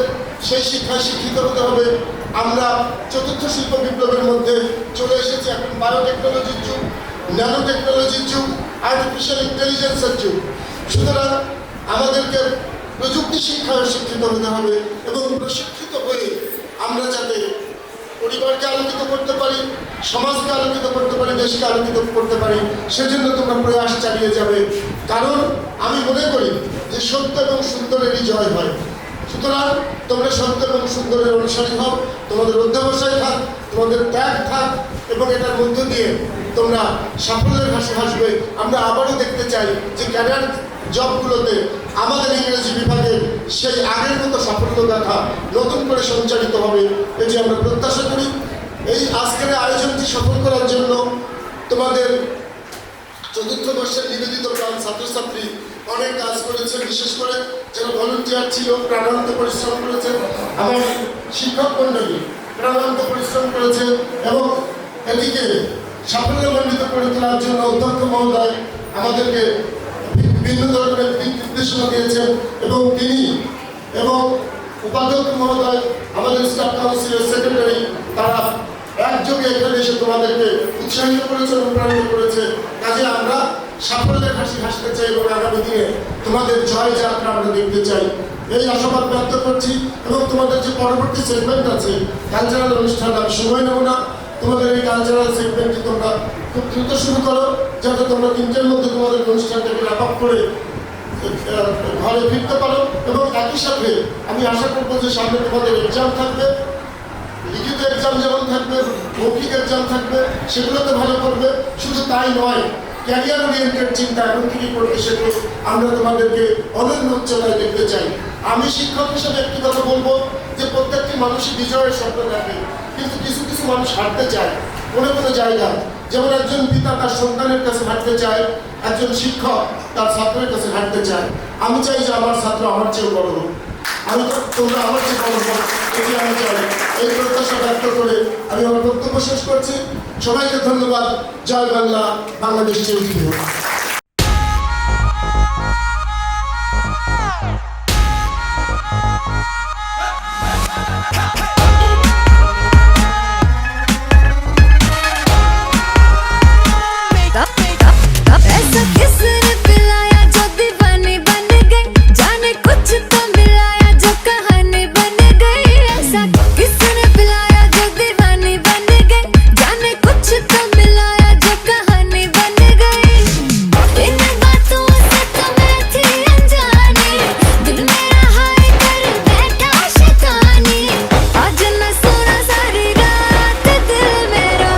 সেই শিক্ষায় শিক্ষিত হতে হবে। আমরা চতুর্থ শিল্প বিপ্লবের মধ্যে চলে এসেছি। এখন বায়োটেকনোলজির যুগ, ন্যানো টেকনোলজির যুগ, আর্টিফিশিয়াল ইন্টেলিজেন্সের যুগ। সুতরাং আমাদেরকে প্রযুক্তি শিক্ষায় শিক্ষিত হতে হবে এবং প্রশিক্ষিত হয়ে আমরা যাতে পরিবারকে আলোকিত করতে পারি, সমাজকে আলোকিত করতে পারি, দেশকে আলোকিত করতে পারি, সেজন্য তোমরা প্রয়াস চালিয়ে যাবে। কারণ আমি মনে করি যে সত্য এবং সুন্দরেরই জয় হয়। সুতরাং তোমরা সত্য এবং সুন্দরের অনুসারী হও, তোমাদের অধ্যবসায় থাক, তোমাদের ত্যাগ থাক, এবং এটার মধ্য দিয়ে তোমরা সাফল্যের হাসি হাসবে। আমরা আবারও দেখতে চাই যে ক্যারিয়ার জবগুলোতে আমাদের ইংরেজি বিভাগের সেই আগের মতো সাফল্য দেখা নতুন করে সঞ্চালিত হবে, এটি আমরা প্রত্যাশা করি। এই আজকের আয়োজনটি সফল করার জন্য তোমাদের চতুর্থ বর্ষের নিবেদিত প্রাণ ছাত্রছাত্রী অনেক কাজ করেছে, বিশেষ করে যারা ভলেন্টিয়ার ছিল প্রাণান্ত পরিশ্রম করেছে, আমার শিক্ষক মণ্ডলী প্রাণান্ত পরিশ্রম করেছে, এবং এটিকে সাফল্যমণ্ডিত করে তোলার জন্য অধ্যক্ষ মহোদয় আমাদেরকে বিভিন্ন ধরনের দিক নির্দেশনা দিয়েছেন, এবং তিনি এবং উপাধ্যক্ষ মহোদয় আমাদের স্টাফ কাউন্সিলের সেক্রেটারি তারা একযোগে এখানে এসে তোমাদেরকে উৎসাহিত করেছে, অনুপ্রাণিত করেছে। কাজে আমরা সাফল্যের হাসি হাসতে চাই এবং আগামী দিনে তোমাদের জয় যাত্রা আমরা দেখতে চাই, এই আশাবাদ ব্যক্ত করছি। এবং তোমাদের যে পরবর্তী সেগমেন্ট আছে কালচারাল অনুষ্ঠান, আমি সময় নেব না, তোমাদের এই কালচারাল সেগমেন্টটি তোমরা খুব দ্রুত শুরু করো, যাতে তোমরা 3টের মধ্যে তোমাদের অনুষ্ঠানটাকে র্যাপ আপ করে ঘরে ফিরতে পারো। এবং একই সাথে আমি আশা করবো যে সামনে তোমাদের এক্সাম থাকবে, লিখিত এক্সাম যেমন থাকবে, মৌখিক এক্সাম থাকবে, সেগুলোতে ভালো করবে। শুধু তাই নয়, ক্যারিয়ার ওরিয়েন্টেড চিন্তা এখন থেকে করতে শেখো, আমরা তোমাদেরকে অনন্য উচ্চতায় দেখতে চাই। আমি শিক্ষক হিসেবে একটি কথা বলবো যে প্রত্যেকটি মানুষই বিজয়ের স্বপ্ন দেখে, কিন্তু কিছু কিছু মানুষ হারতে চায় কোনো জায়গায়। যেমন একজন পিতা তার সন্তানের কাছে হাঁটতে চায়, একজন শিক্ষক তার ছাত্রের কাছে হাঁটতে চায়। আমি চাই যে আমার ছাত্র আমার চেয়েও বড় হোক, তোমরা আমার চেয়ে বড় হোক, এটি আমি চাই। এই প্রত্যাশা ব্যক্ত করে আমি আমার বক্তব্য শেষ করছি। সবাইকে ধন্যবাদ। জয় বাংলা, বাংলাদেশ চিরজীবী হোক। ऐसा किसने पिलाया जो दीवानी बन गई, जाने कुछ तो मिलाया जो कहानी बन गई। ऐसा किसने पिलाया जो दीवानी बन गई, जाने कुछ तो मिलाया जो कहानी बन गई। इन बातों से तो मैं थी अनजानी, दिल मेरा हाय कर बैठा शैतानी। आज न सोना सारी रात दिल मेरा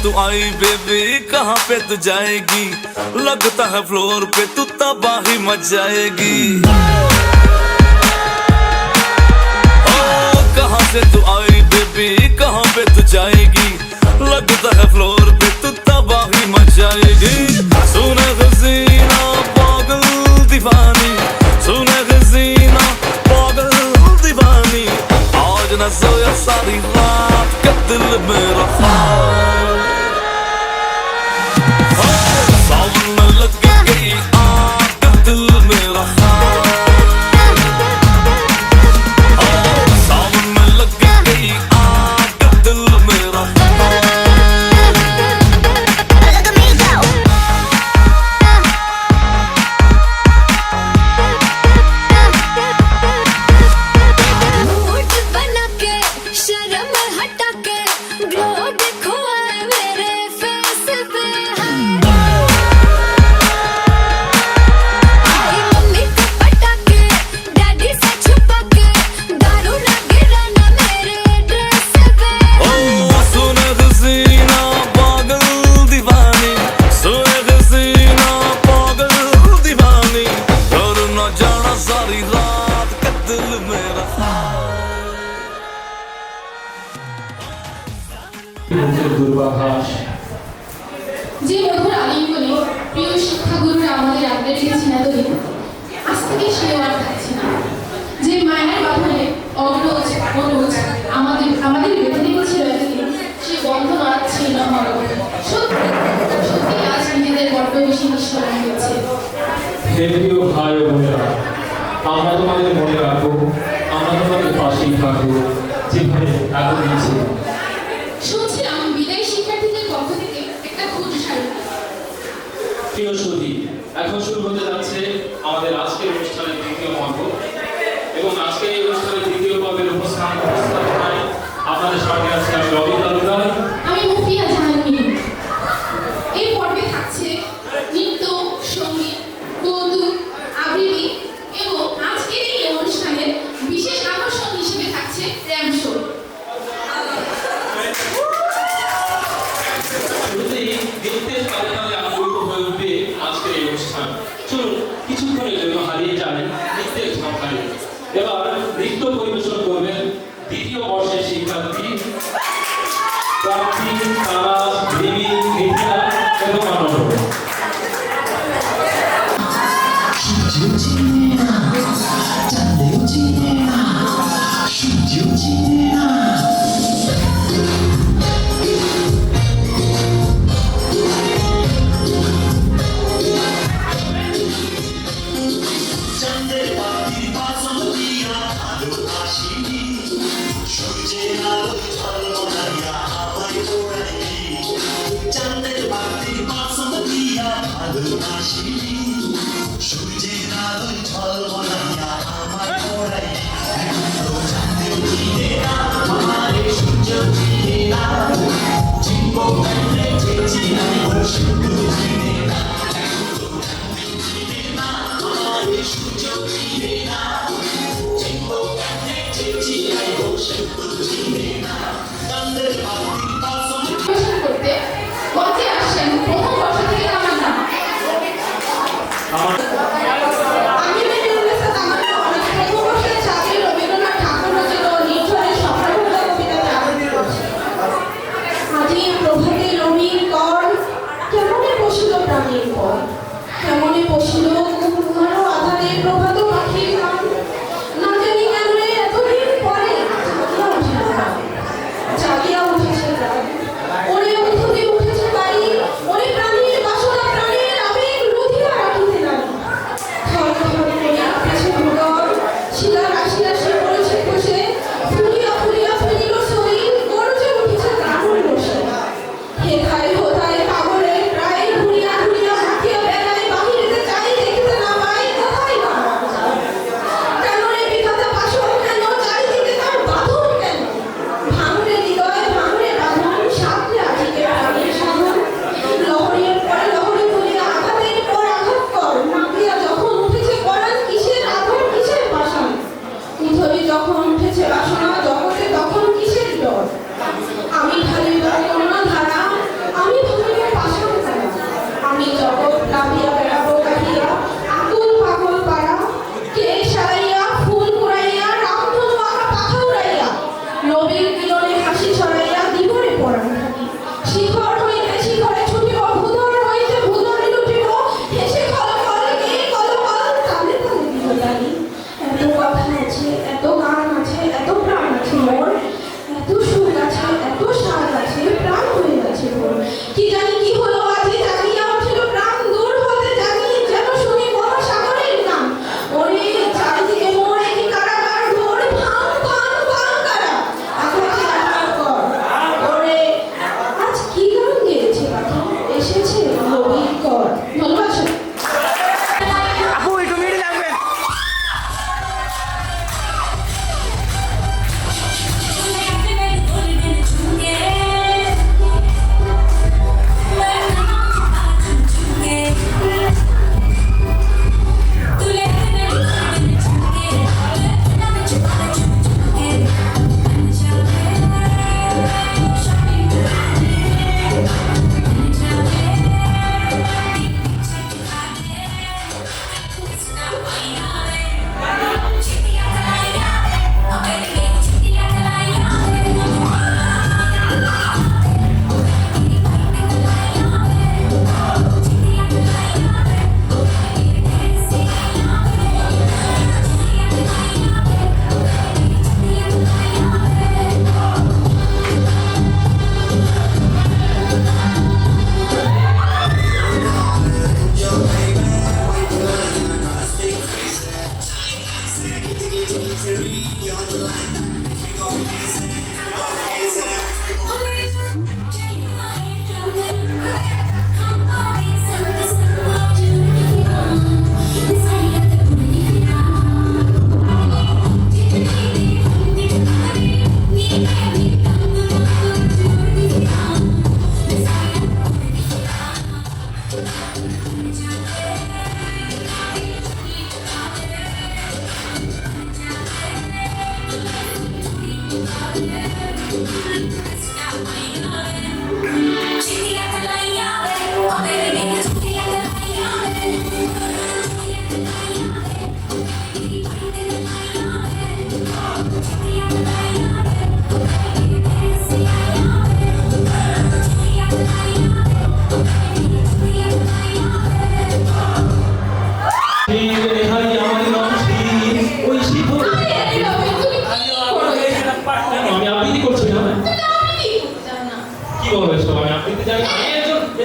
तू आई बेबी, कहाँ पे तू जाएगी? लगता है फ्लोर पे तू तबाही मच जाएगी। ओ कहाँ से तू आई बेबी, कहाँ पे तू जाएगी? लगता है फ्लोर पे तू तबाही मच जाएगी। सुने हसीना पागल दीवानी, सुने हसीना पागल दीवानी, आज न सोया सारी रात का दिल मेरा যে মধুর আলিঙ্গনে প্রিয় শিক্ষাগুরুরা আমাদের আগলে রেখেছেন এতদিন, আজ থেকে সেও আর থাকছে না। যে মায়ের বাঁধনে অগ্রজ অনুজ আমাদের বেঁধে রেখেছিল এতদিন, সে বন্ধন আজ ছিন্ন হলো। সত্যি সত্যি আজ নিজেদের বড্ড বেশি নিঃস্মরণ হয়েছে। হে প্রিয় ভাই ও বোনেরা, আমরা তোমাদের মনে রাখবো, আমরা তোমাদের পাশেই থাকবো, যেভাবে আগে দিয়েছি। শুনছিলাম বিদায়ী শিক্ষার্থীদের পক্ষ থেকে একটা খুঁজ সারি। প্রিয় সুধী, এখন শুরু হতে যাচ্ছে আমাদের আজকের অনুষ্ঠানের দ্বিতীয় পর্ব, এবং আজকের এই অনুষ্ঠানের দ্বিতীয় পর্বের উপস্থাপনায় আপনাদের সামনে আছে আমি রবি তালুকদার। আমি মুফিয়া জাহান মিনু। এই পর্বে থাকছে নৃত্য, সঙ্গীত, কৌতুক, আবৃত্তি এবং আজকের এই অনুষ্ঠানের বিশেষ আকর্ষণ হিসেবে থাকছে র্যাম শো। শুরুতেই দেখতে সাধারণভাবে আলোকিত হয়ে উঠবে আজকের এই অনুষ্ঠান। চলুন কিছুক্ষণের জন্য হারিয়ে যান নৃত্যের ঝঙ্কারে। এবার নৃত্য পরিবেশন করবেন দ্বিতীয় বর্ষের শিক্ষার্থী প্রার্থী তারাস, রিমি, মিথিলা এবং অনন্ত। করতে মঞ্চে আসছেন প্রথম বর্ষ থেকে তামান্না। আমি প্রথম বর্ষের ছাত্রী রবীন্দ্রনাথ ঠাকুর রচিত নির্ঝরের স্বপ্নভঙ্গ কবিতাতে আবৃত্তি করছি। আজি প্রভাতে রঙিন কর কেমন বসে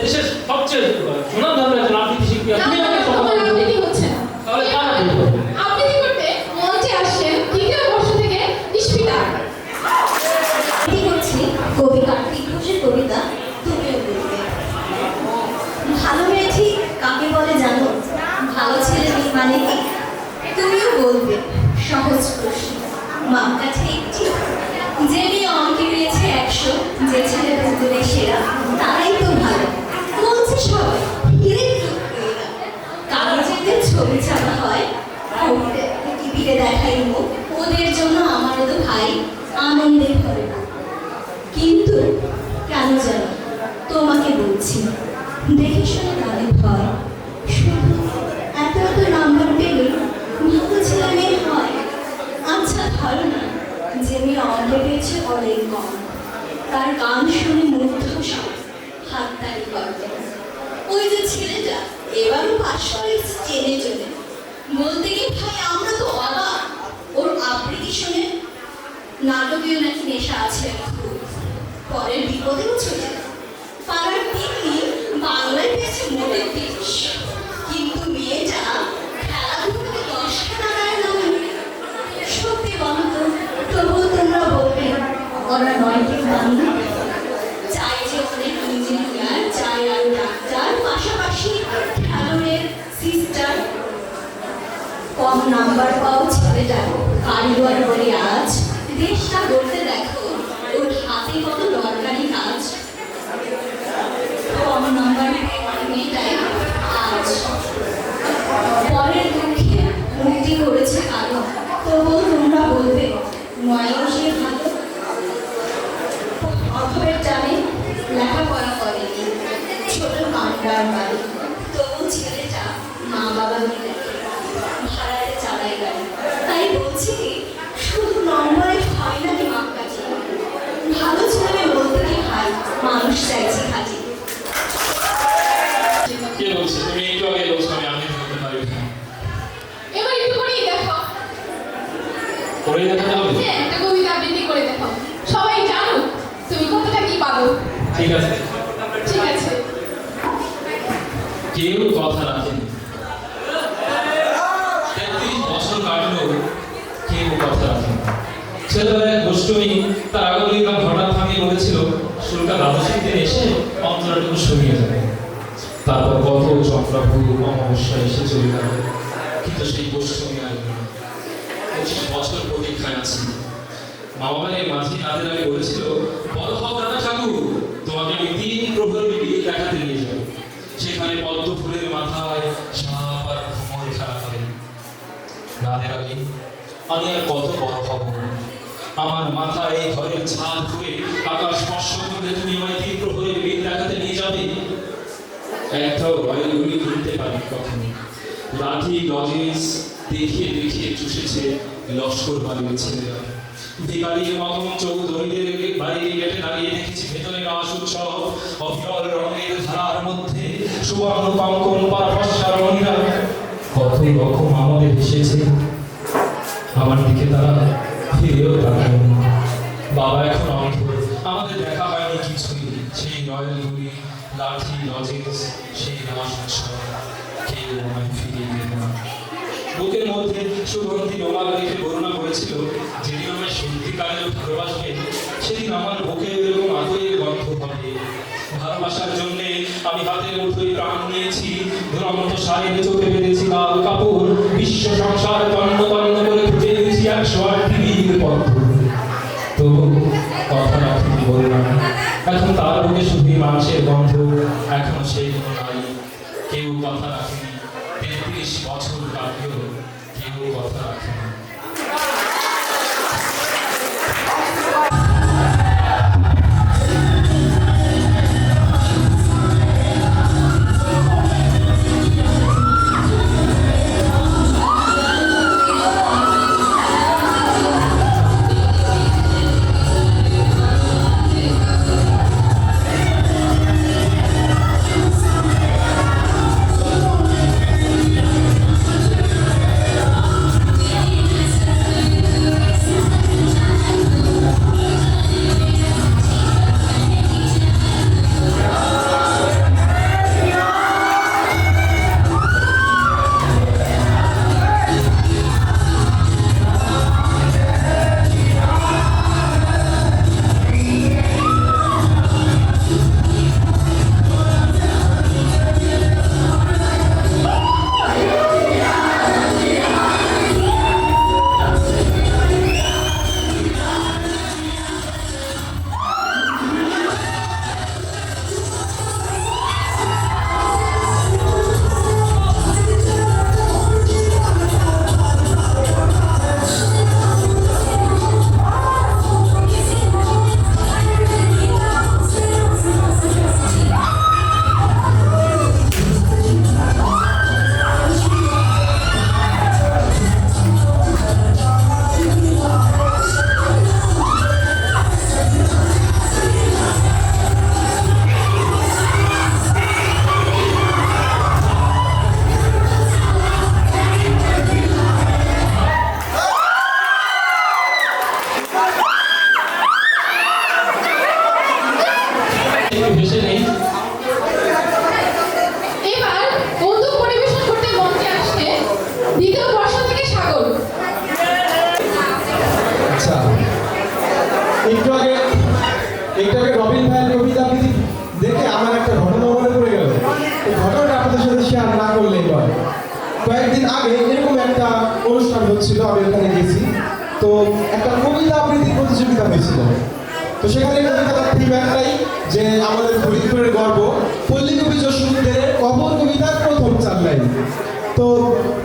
দেশের সবচেয়ে সুনামধন্য একজন আবৃত্তি শিল্পী আপনি আমাকে আমার আবৃত্তি হচ্ছে না। তাহলে কার আবৃত্তি করবেন? আবৃত্তি করতে মঞ্চে আসছেন দ্বিতীয় বর্ষ থেকে ইস্পিতা। আবৃত্তি করছি কবি কার্তিক ঘোষের কবিতা তুমিও বলবে। ভালো মেয়ে ঠিক কাকে বলে জানো? ভালো ছেলে মেয়ে মানে কি? তুমিও বলবে। সহজ প্রশ্ন, মাপকাঠি একটি। যে মেয়ে অঙ্কে পেয়েছে 100, যে ছেলে ভূগোলে সেরা, তারাই তো ভালো বলছে সবাই। হিরের টুকরোরা কাগজেতে ছবি ছাপা হয়, টিভিতে দেখাই মুখ, ওদের জন্য আমারও তো ভাই আনন্দে ভরে না। কিন্তু কেন জানো তোমাকে বলছি, দেখে শুনে গানে ভয়। শুধু এত এত নাম্বার পেলে ভালো ছেলে মেয়ে হয়। আচ্ছা ধরো না যে মেয়ে অঙ্কে পেয়েছে অনেক কম, তার গান শুনে মুগ্ধ সব হাততালি করবে। ওই যে ছেলেটা এবারও পাশ করেছে টেনে চলে, বলতে গিয়ে ভাই আমরা তো অবাক। ওর আবৃত্তি শুনে নাটকীয় নাকি নেশা আছে খুব, পরের বিপদেও চলে। পাড়ার তিনি বাংলায় পেয়েছে মোটে 30, কিন্তু মেয়েটা খেলাধুলাতে 10 টাকায় নামে। সত্যি বলতো তবুও তোমরা বলবে ওরা 9টি বাংলা চাই যে অনেক ইঞ্জিনিয়ার, চাই আর ডাক্তার, পাশাপাশি খেলোয়াড়ের সিস্টার। কম নাম্বার পাও ছেলেটা কারিগর বলে আজ দেশটা গড়তে দেখো ওর হাতে কত দরকারি কাজ। কম নাম্বার মেয়েটাই আজ পরের দুঃখে মুক্তি করেছে আলো। তবুও তোমরা বলবে নয়সে ভালো। অভাবের টানে লেখাপড়া করেনি, ছোট কান্ডার বাড়ি, তবু ছেলেটা মা বাবা মিলে ভাড়ারে চালাই গাড়ি। তাই বলছি শুধু নম্বরে হয় না কি মাপকাঠি, ভালো ছেলে বলতে কি ভাই মানুষ চাইছে খাঁটি। কে বলছে? তুমি একটু আগে বলছো আমি বলতে পারি না। এবার একটু করেই দেখো। করে দেখাতে হবে? হ্যাঁ, একটা কবিতা আবৃত্তি করে দেখো, সবাই জানো তুমি কতটা কি পারো। ঠিক আছে। ঠিক আছে। কেউ কথা রাখেনি, 33 বছর কাটলো, কেউ কথা রাখেনি। ছেলেবেলায় গোষ্ঠী তার আগের হঠাৎ থামিয়ে বলেছিল শুল্কা দ্বাদশের দিন এসে অন্তরাটুকু সরিয়ে যাবে। তারপর কত চক্রাভূ অমাবস্যা এসে চলে গেল, কিন্তু সেই গোষ্ঠী আর 25 বছর প্রতীক্ষায় আছি। মা বাবার মাঝি তাদের আগে বলেছিল বড় হও দাদা ঠাকুর, তোমাকে আমি 3 প্রহরী বিয়ে দেখাতে নিয়ে যাবো। সেখানে পদ্ম ফুলের মাথায় সাপ আর ভ্রমর খেলা করে। রাতের আগে আমি আর কত বড় হব, আমার মাথায় এই ঘরের ছাদ হয়ে আকাশ স্পর্শ করলে তুমি আমায় 3 প্রহরীর বিয়ে দেখাতে নিয়ে যাবে। একটাও রয়্যাল গুলি কিনতে পারি কখনো। লাঠি লজেন্স দেখিয়ে দেখিয়ে চুষেছে লস্কর বাড়ির ছেলেরা। বিকালের মতন চৌধুরীদের বাড়ির গেটে দাঁড়িয়ে দেখেছি ভেতরে রাস উৎসব, অবিরল রঙের ধারার মধ্যে সুবর্ণ কঙ্কন পারফস্যার মহিলা কত রকম আমাদের এসেছে। আমার দিকে তারা ফিরেও তাকায়। বাবা এখন অন্ধ, আমাদের দেখা হয়নি কিছুই। সেই রয়্যাল গুলি, লাঠি লজেন্স, সেই রাস উৎসব কেউ আমায় ফিরিয়ে দেবে না। বুকের মধ্যে সুগন্ধি রোমাল রেখে বর্ণনা করেছিল যেদিন আমায় সত্যিকারের ভালোবাসবে সেদিন আমার বুকে এরকম আগুনের গন্ধ হবে। ভালোবাসার জন্য আমি হাতের মুঠোয় প্রাণ নিয়েছি, দুরন্ত শাড়ির চোখে বেঁধেছি লাল কাপড়, বিশ্ব সংসার তন্ন তন্ন করে খুঁজে দিয়েছি 108 বীর পথ। তবু কথা রাখতে বললাম, এখন তার বুকে শুধু মানুষের গন্ধ, এখন সেই কোনো নাই। কেউ কথা রাখেনি, 33 বছর কাটলেও কেউ কথা রাখেনি। তো একটা কবিতা আবৃত্তি প্রতিযোগিতা হয়েছিল। তো সেখানে কবিতার থিম একটাই যে আমাদের ফরিদপুরের গর্ব পল্লী কবি জসীমউদ্দিনের কবর কবিতার প্রথম 4 লাইন। তো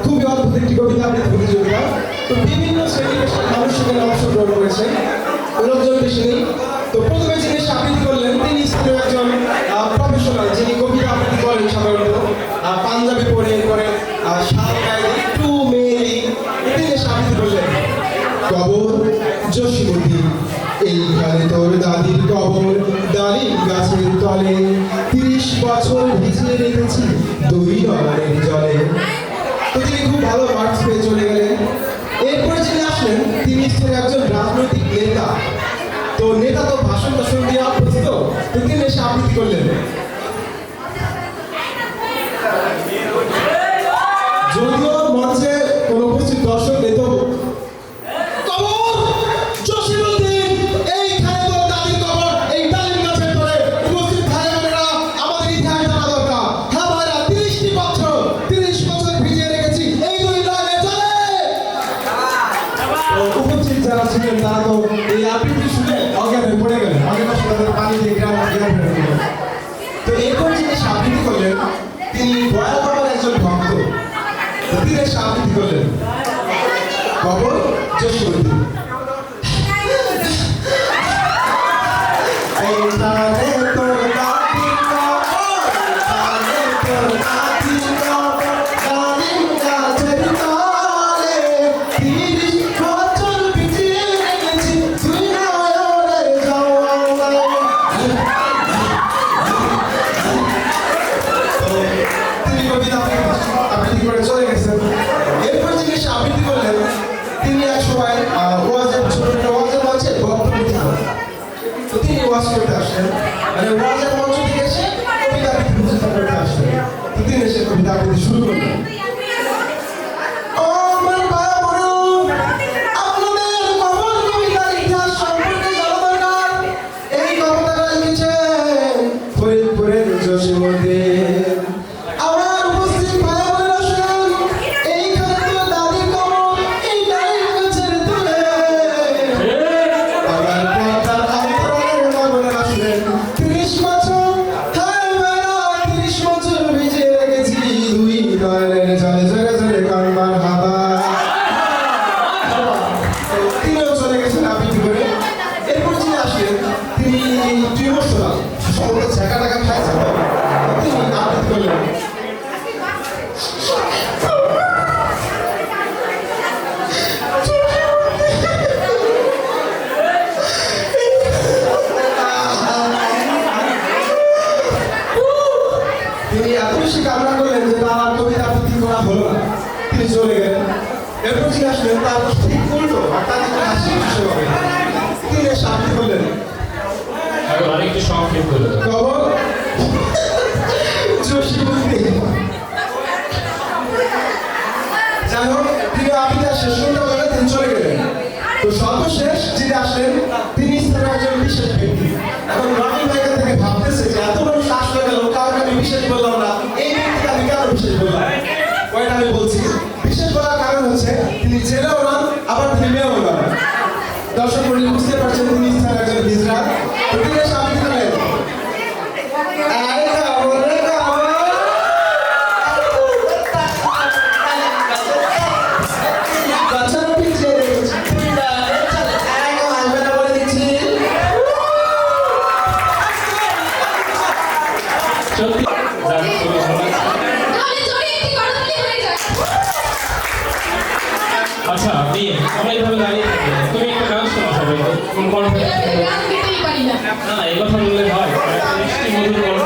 খুবই অদ্ভুত একটি কবিতা আবৃত্তি প্রতিযোগিতা। তো বিভিন্ন শ্রেণী পেশার মানুষ সেখানে অংশগ্রহণ করেছে, লোকজন বেশি নেই। তো প্রথমে যিনি আবৃত্তি করলেন তিনি ছিলেন একজন প্রফেশনাল, যিনি কবিতা আবৃত্তি করেন সাধারণত পাঞ্জাবি পরে করে শাল গায়ে একটু মেয়েলি, তিনি আবৃত্তি করলেন। কবর জসীমউদ্দিন, এইখানে তোর দাদির কবর, ডালিম গাছের তলে, 30 বছর ভিজিয়ে রেখেছি 2 নয়নের জলে। তো তিনি খুব ভালো মার্কস পেয়ে চলে গেলেন। এরপরে যিনি আসলেন তিনি ছিলেন একজন রাজনৈতিক নেতা। তো নেতা তো ভাষণ দিয়ে অভ্যস্ত, তো তিনি এসে আবৃত্তি করলেন। যদিও মঞ্চে কোনো উপস্থিত দর্শক নেই, তবু কবর জসীমউদ্দিন, এইখানে তোর দাদির কবর, এই ডালিম গাছের তলে, উপস্থিত ভাই বোনেরা, আমাদের ইতিহাস জানা দরকার। হ্যাঁ ভাইরা, 30 বছর ভিজিয়ে রেখেছি এই 2 নয়নের জলে। উপস্থিত যারা ছিলেন তারা তো এই আবৃত্তি শুনে অজ্ঞান হয়ে পড়ে গেলেন, অনেক কষ্ট তাদের পানি দিয়ে গ্রাম অজ্ঞান হয়ে গেল। তো এরপর যিনি আবৃত্তি করলেন তিনি দয়াল বাবার একজন ভক্ত। তিনি এসে আবৃত্তি করলেন কবর জসীমউদ্দিন। এরপর যিনি আবৃত্তি করলেন তিনি এক সময় ওয়াজের মঞ্চে বক্তব্য দিলেন। তো তিনি ওয়াজ করতে আসলেন, মানে ওয়াজের মঞ্চ থেকে এসে কবিতা আবৃত্তি প্রতিযোগিতা করতে আসলেন। তো তিনি এসে কবিতা আবৃত্তি শুরু করলেন। ফরিদপুরের জসীমউদ্দিন, আমার উপস্থিত ভাই বোনেরা শুনুন, এইখানে তোর দাদির কবর, এই ডালিম গাছের তলে। আমার পর্দার অন্তরালের মা বোনেরা শুনেন, 30 বছর, হায় ভাইরা, 30 বছর ভিজিয়ে রেখেছি 2 নয়নের জলে। জোরে জোরে কান্নার হাবা। তিনিও চলে গেছেন আবৃত্তি করে। এরপর যিনি আসলেন তিনি ইমোশনাল, সম্ভবত ঝাঁকা টাকা খাইছেন, তিনি আবৃত্তি করলেন। তিনি এত বেশি কান্না করলেন যে তার আর কবিতা আবৃত্তি করা হলো না, তিনি চলে গেলেন। এরপর যিনি আসলেন তার ঠিক উল্টো, আর তার দিকে হাসি খুশি হবে, তিনি এসে আবৃত্তি করলেন আরেকটু সংক্ষেপ করে কবর জসীমউদ্দিন। যাই হোক, তিনি আবৃত্তি শেষ করতে পারলেন, তিনি চলে গেলেন। তো সর্বশেষ যিনি আসলেন তিনি ছিলেন একজন বিশেষ ব্যক্তি। এখন রানী ভাইকা থেকে ভাবতেছে যে এত মানুষ আসলে গেল, কাউকে আমি বিশেষ বললাম না, এই ব্যক্তিকে আমি কেন বিশেষ বললাম? ওইটা আমি বলছি। বিশেষ বলার কারণ হচ্ছে তিনি জেলেও নন, আবার তিনি মেয়েও নন। দর্শক মণ্ডলী বুঝতে পারছেন তিনি ছিলেন একজন হিজড়া। তো তিনি এসে আবৃত্তি করলেন, আচ্ছা আপনি আমরা এইভাবে দাঁড়িয়ে থাকি, তুমি একটা গান শোনো সবাইকে, কোন কণ্ঠে? না এই কথা বললে হয়, একটা মিষ্টি মধুর কণ্ঠ।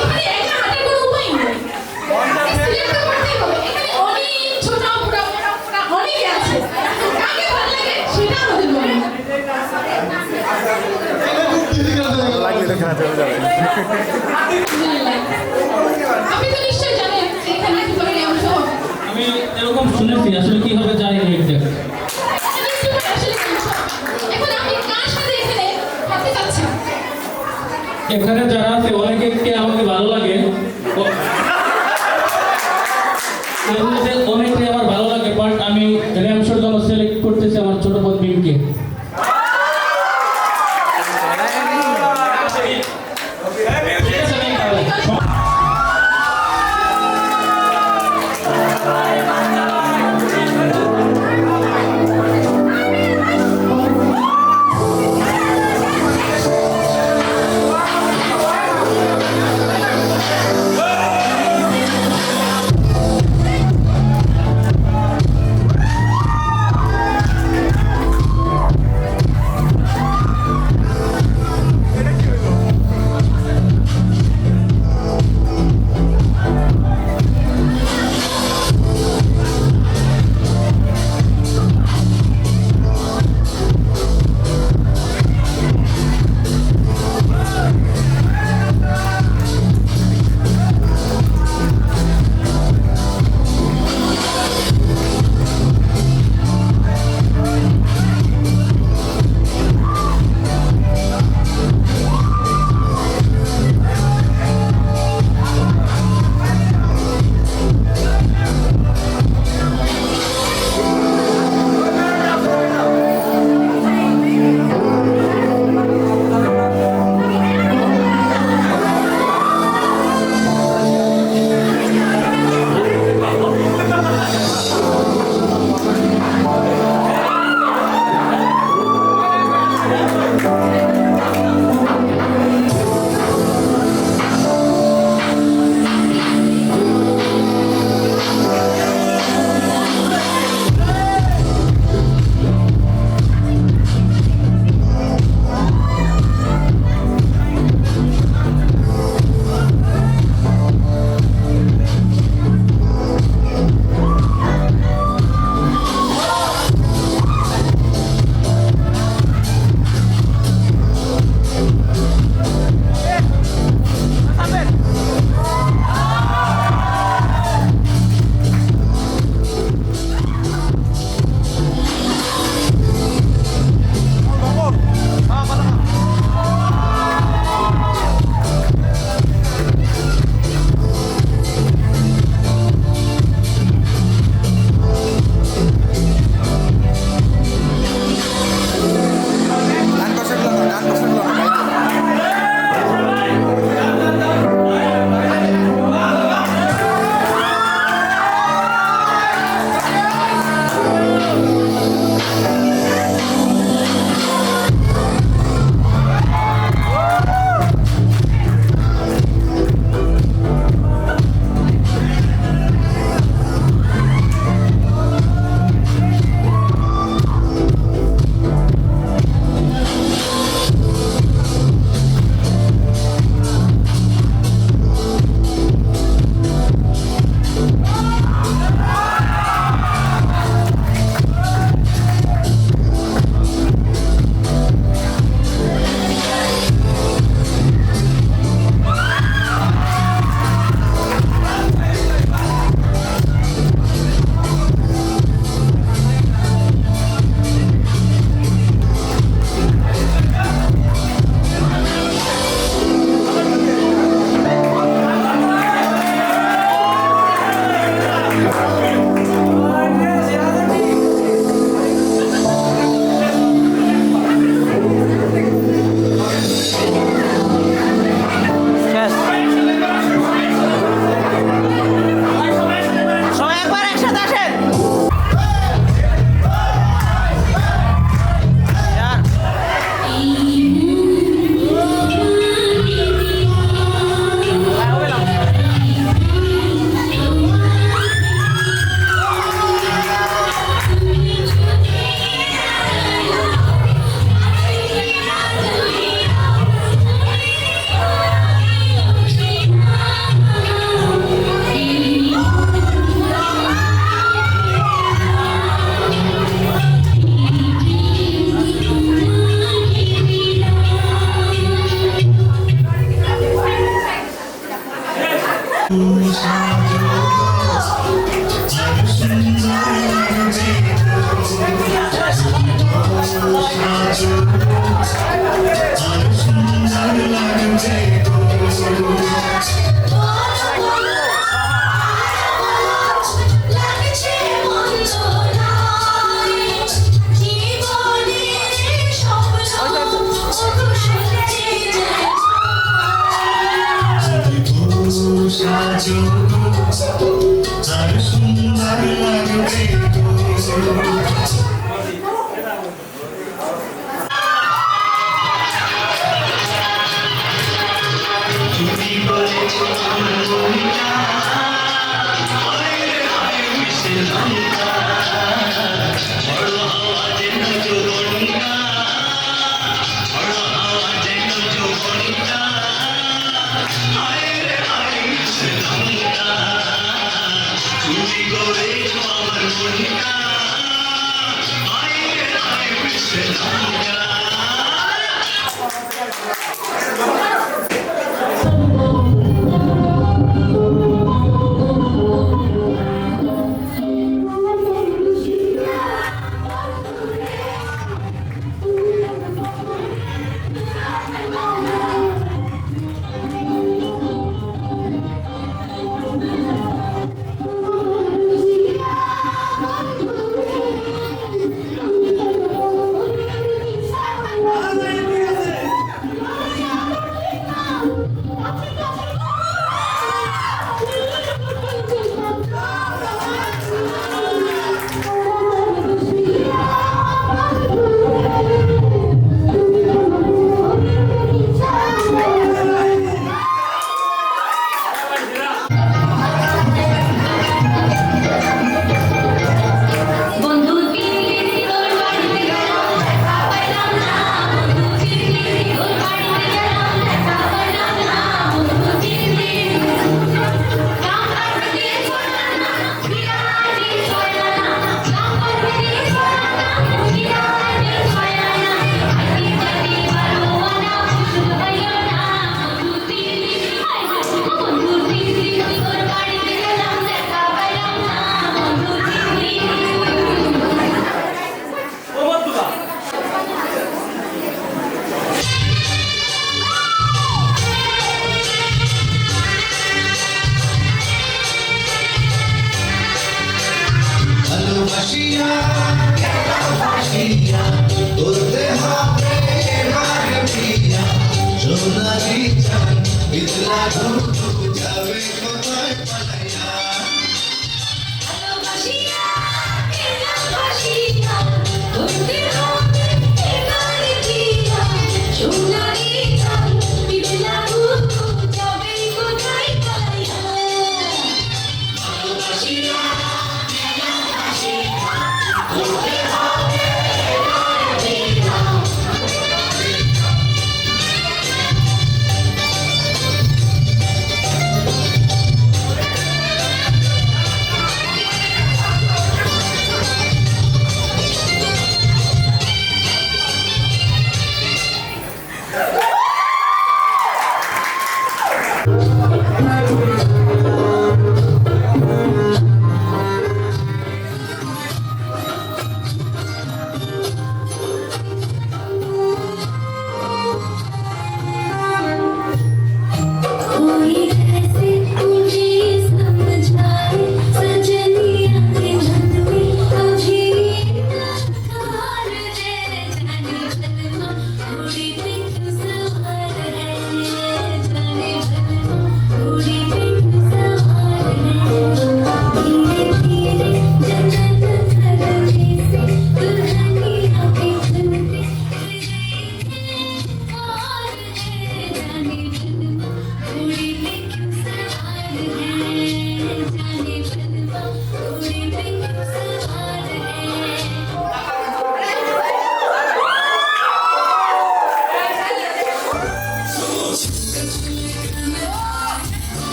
এখানে একা হাঁটার কোনো উপায় নেই। সিলেক্ট তো করতেই হবে। এখানে অনেক ছোট মোটা অনেকে আছে। কাকে ভালো লাগে সেটা আমাদের বলুন। আপনি তো নিশ্চয়ই জানেন যে এখানে কিভাবে অংশ হবে। আমি এরকম শুনেছি, আসলে কি হবে জানি না এক্সাক্ট। এখন আপনি কার সাথে এখানে হাঁটতে চাচ্ছেন? এখানে যারা আছে অনেকে আমাকে ভালো লাগে, অনেকে আমার ভালো লাগে, বাট আমি র্যামশোর জন্য সিলেক্ট করতেছি আমার ছোট বোন মিমকে।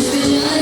Just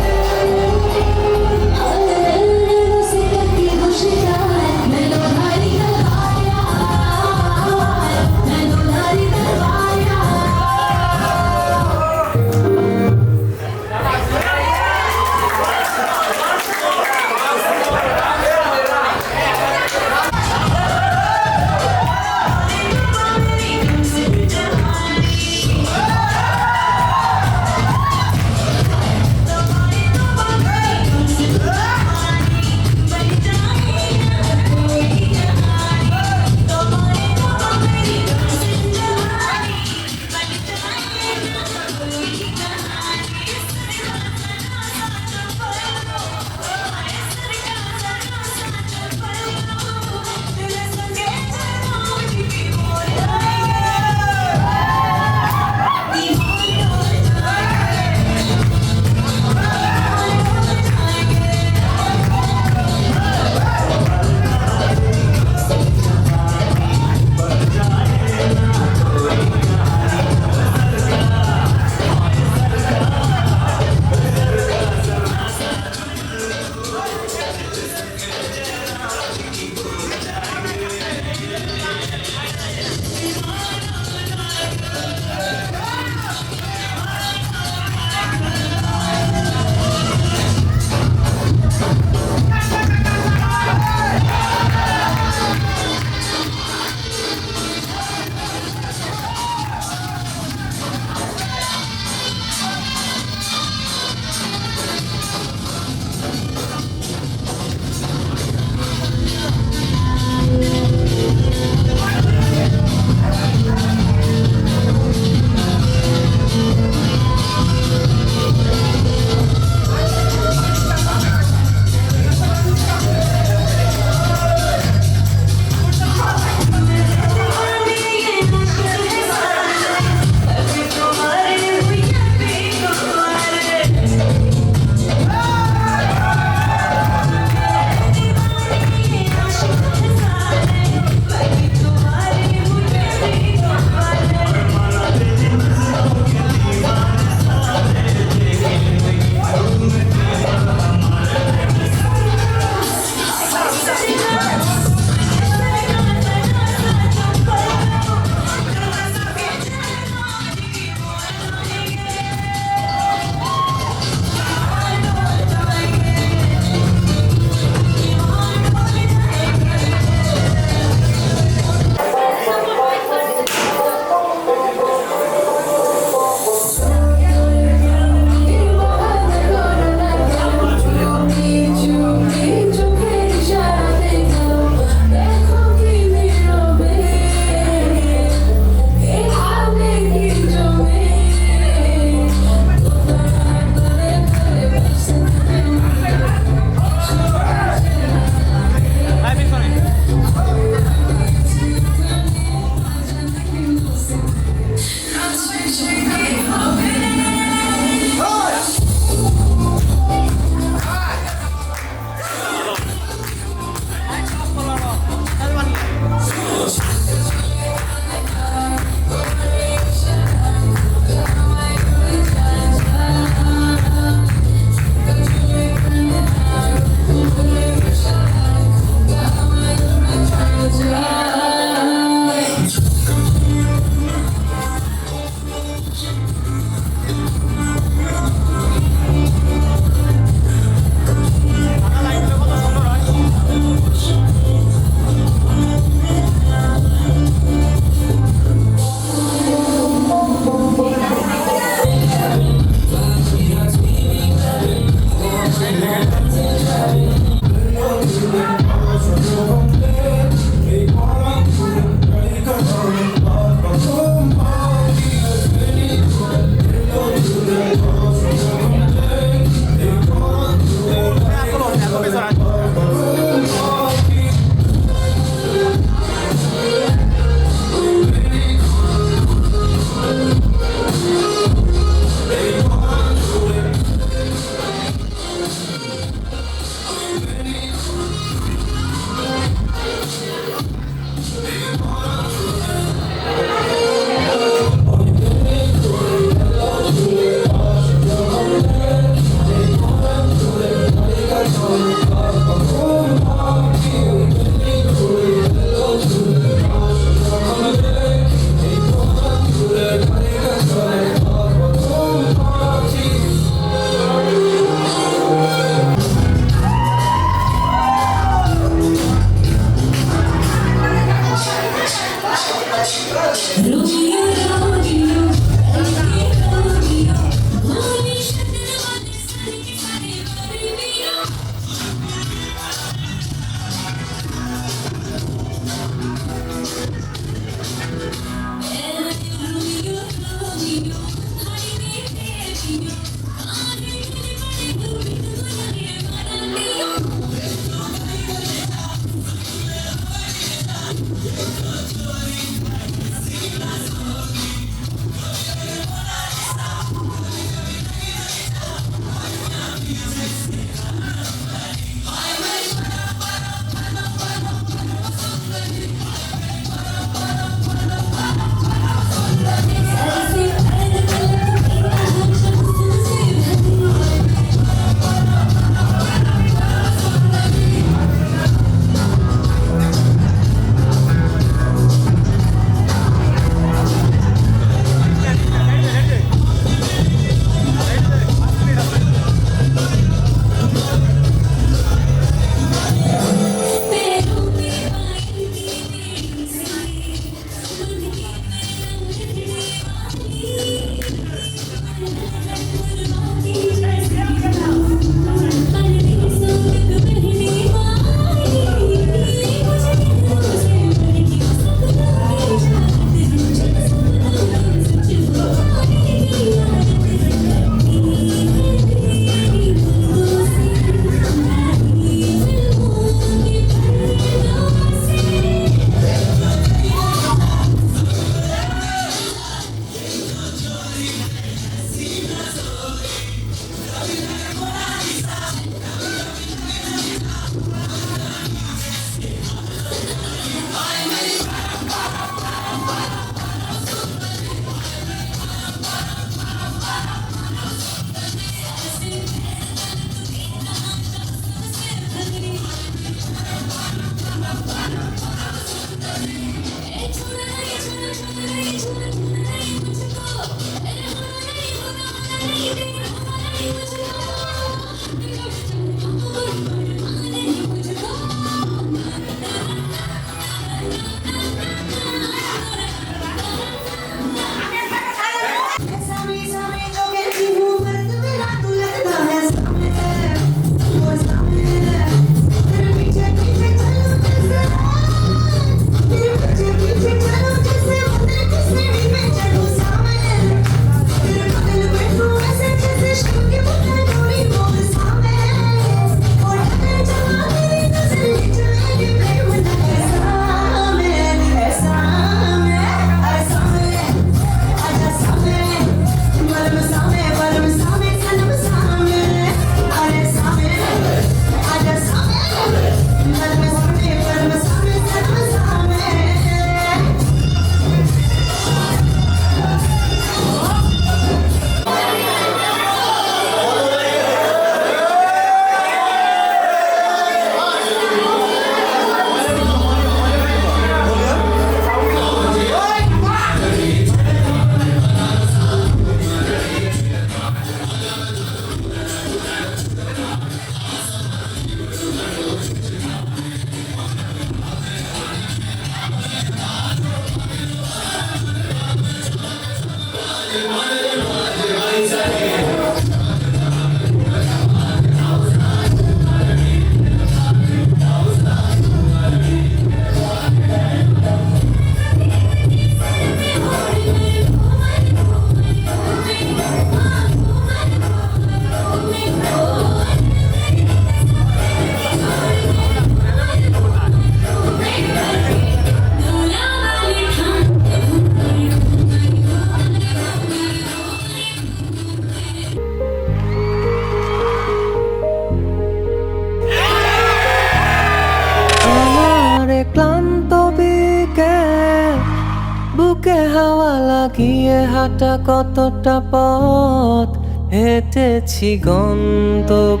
বুকে হাওয়া লাগিয়ে হাঁটা কতটা পথ হেঁটেছি গন্তব্যহীন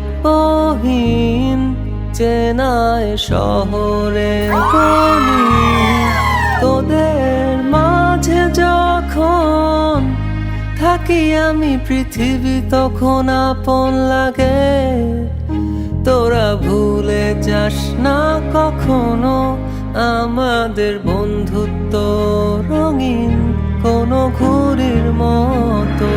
চেনায় শহরে গলি তোদের মাঝে যখন থাকি আমি পৃথিবী তখন আপন লাগে তোরা ভুলে যাস না কখনো আমাদের বন্ধুত্ব রঙিন কোনো ঘুড়ির মতো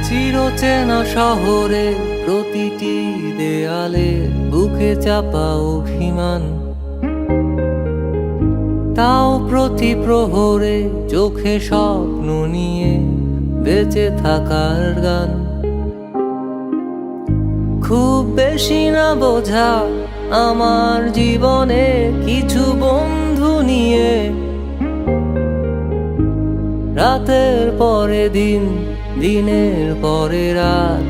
চিরচেনা শহরে প্রতিটি দেয়ালে বুকে চাপা অভিমান তাও প্রতি প্রহরে চোখে স্বপ্ন নিয়ে বেঁচে থাকার গান খুব বেশি না বোঝা আমার জীবনে কিছু বন্ধু নিয়ে রাতের পরে দিন দিনের পরে রাত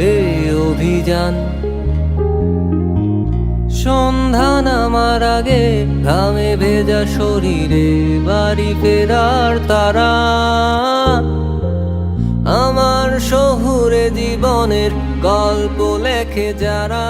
এই অভিযান সন্ধ্যা নামার আগে ঘামে ভেজা শরীরে বাড়ি ফেরার তারা আমার শহুরে জীবনের গল্প লেখে যারা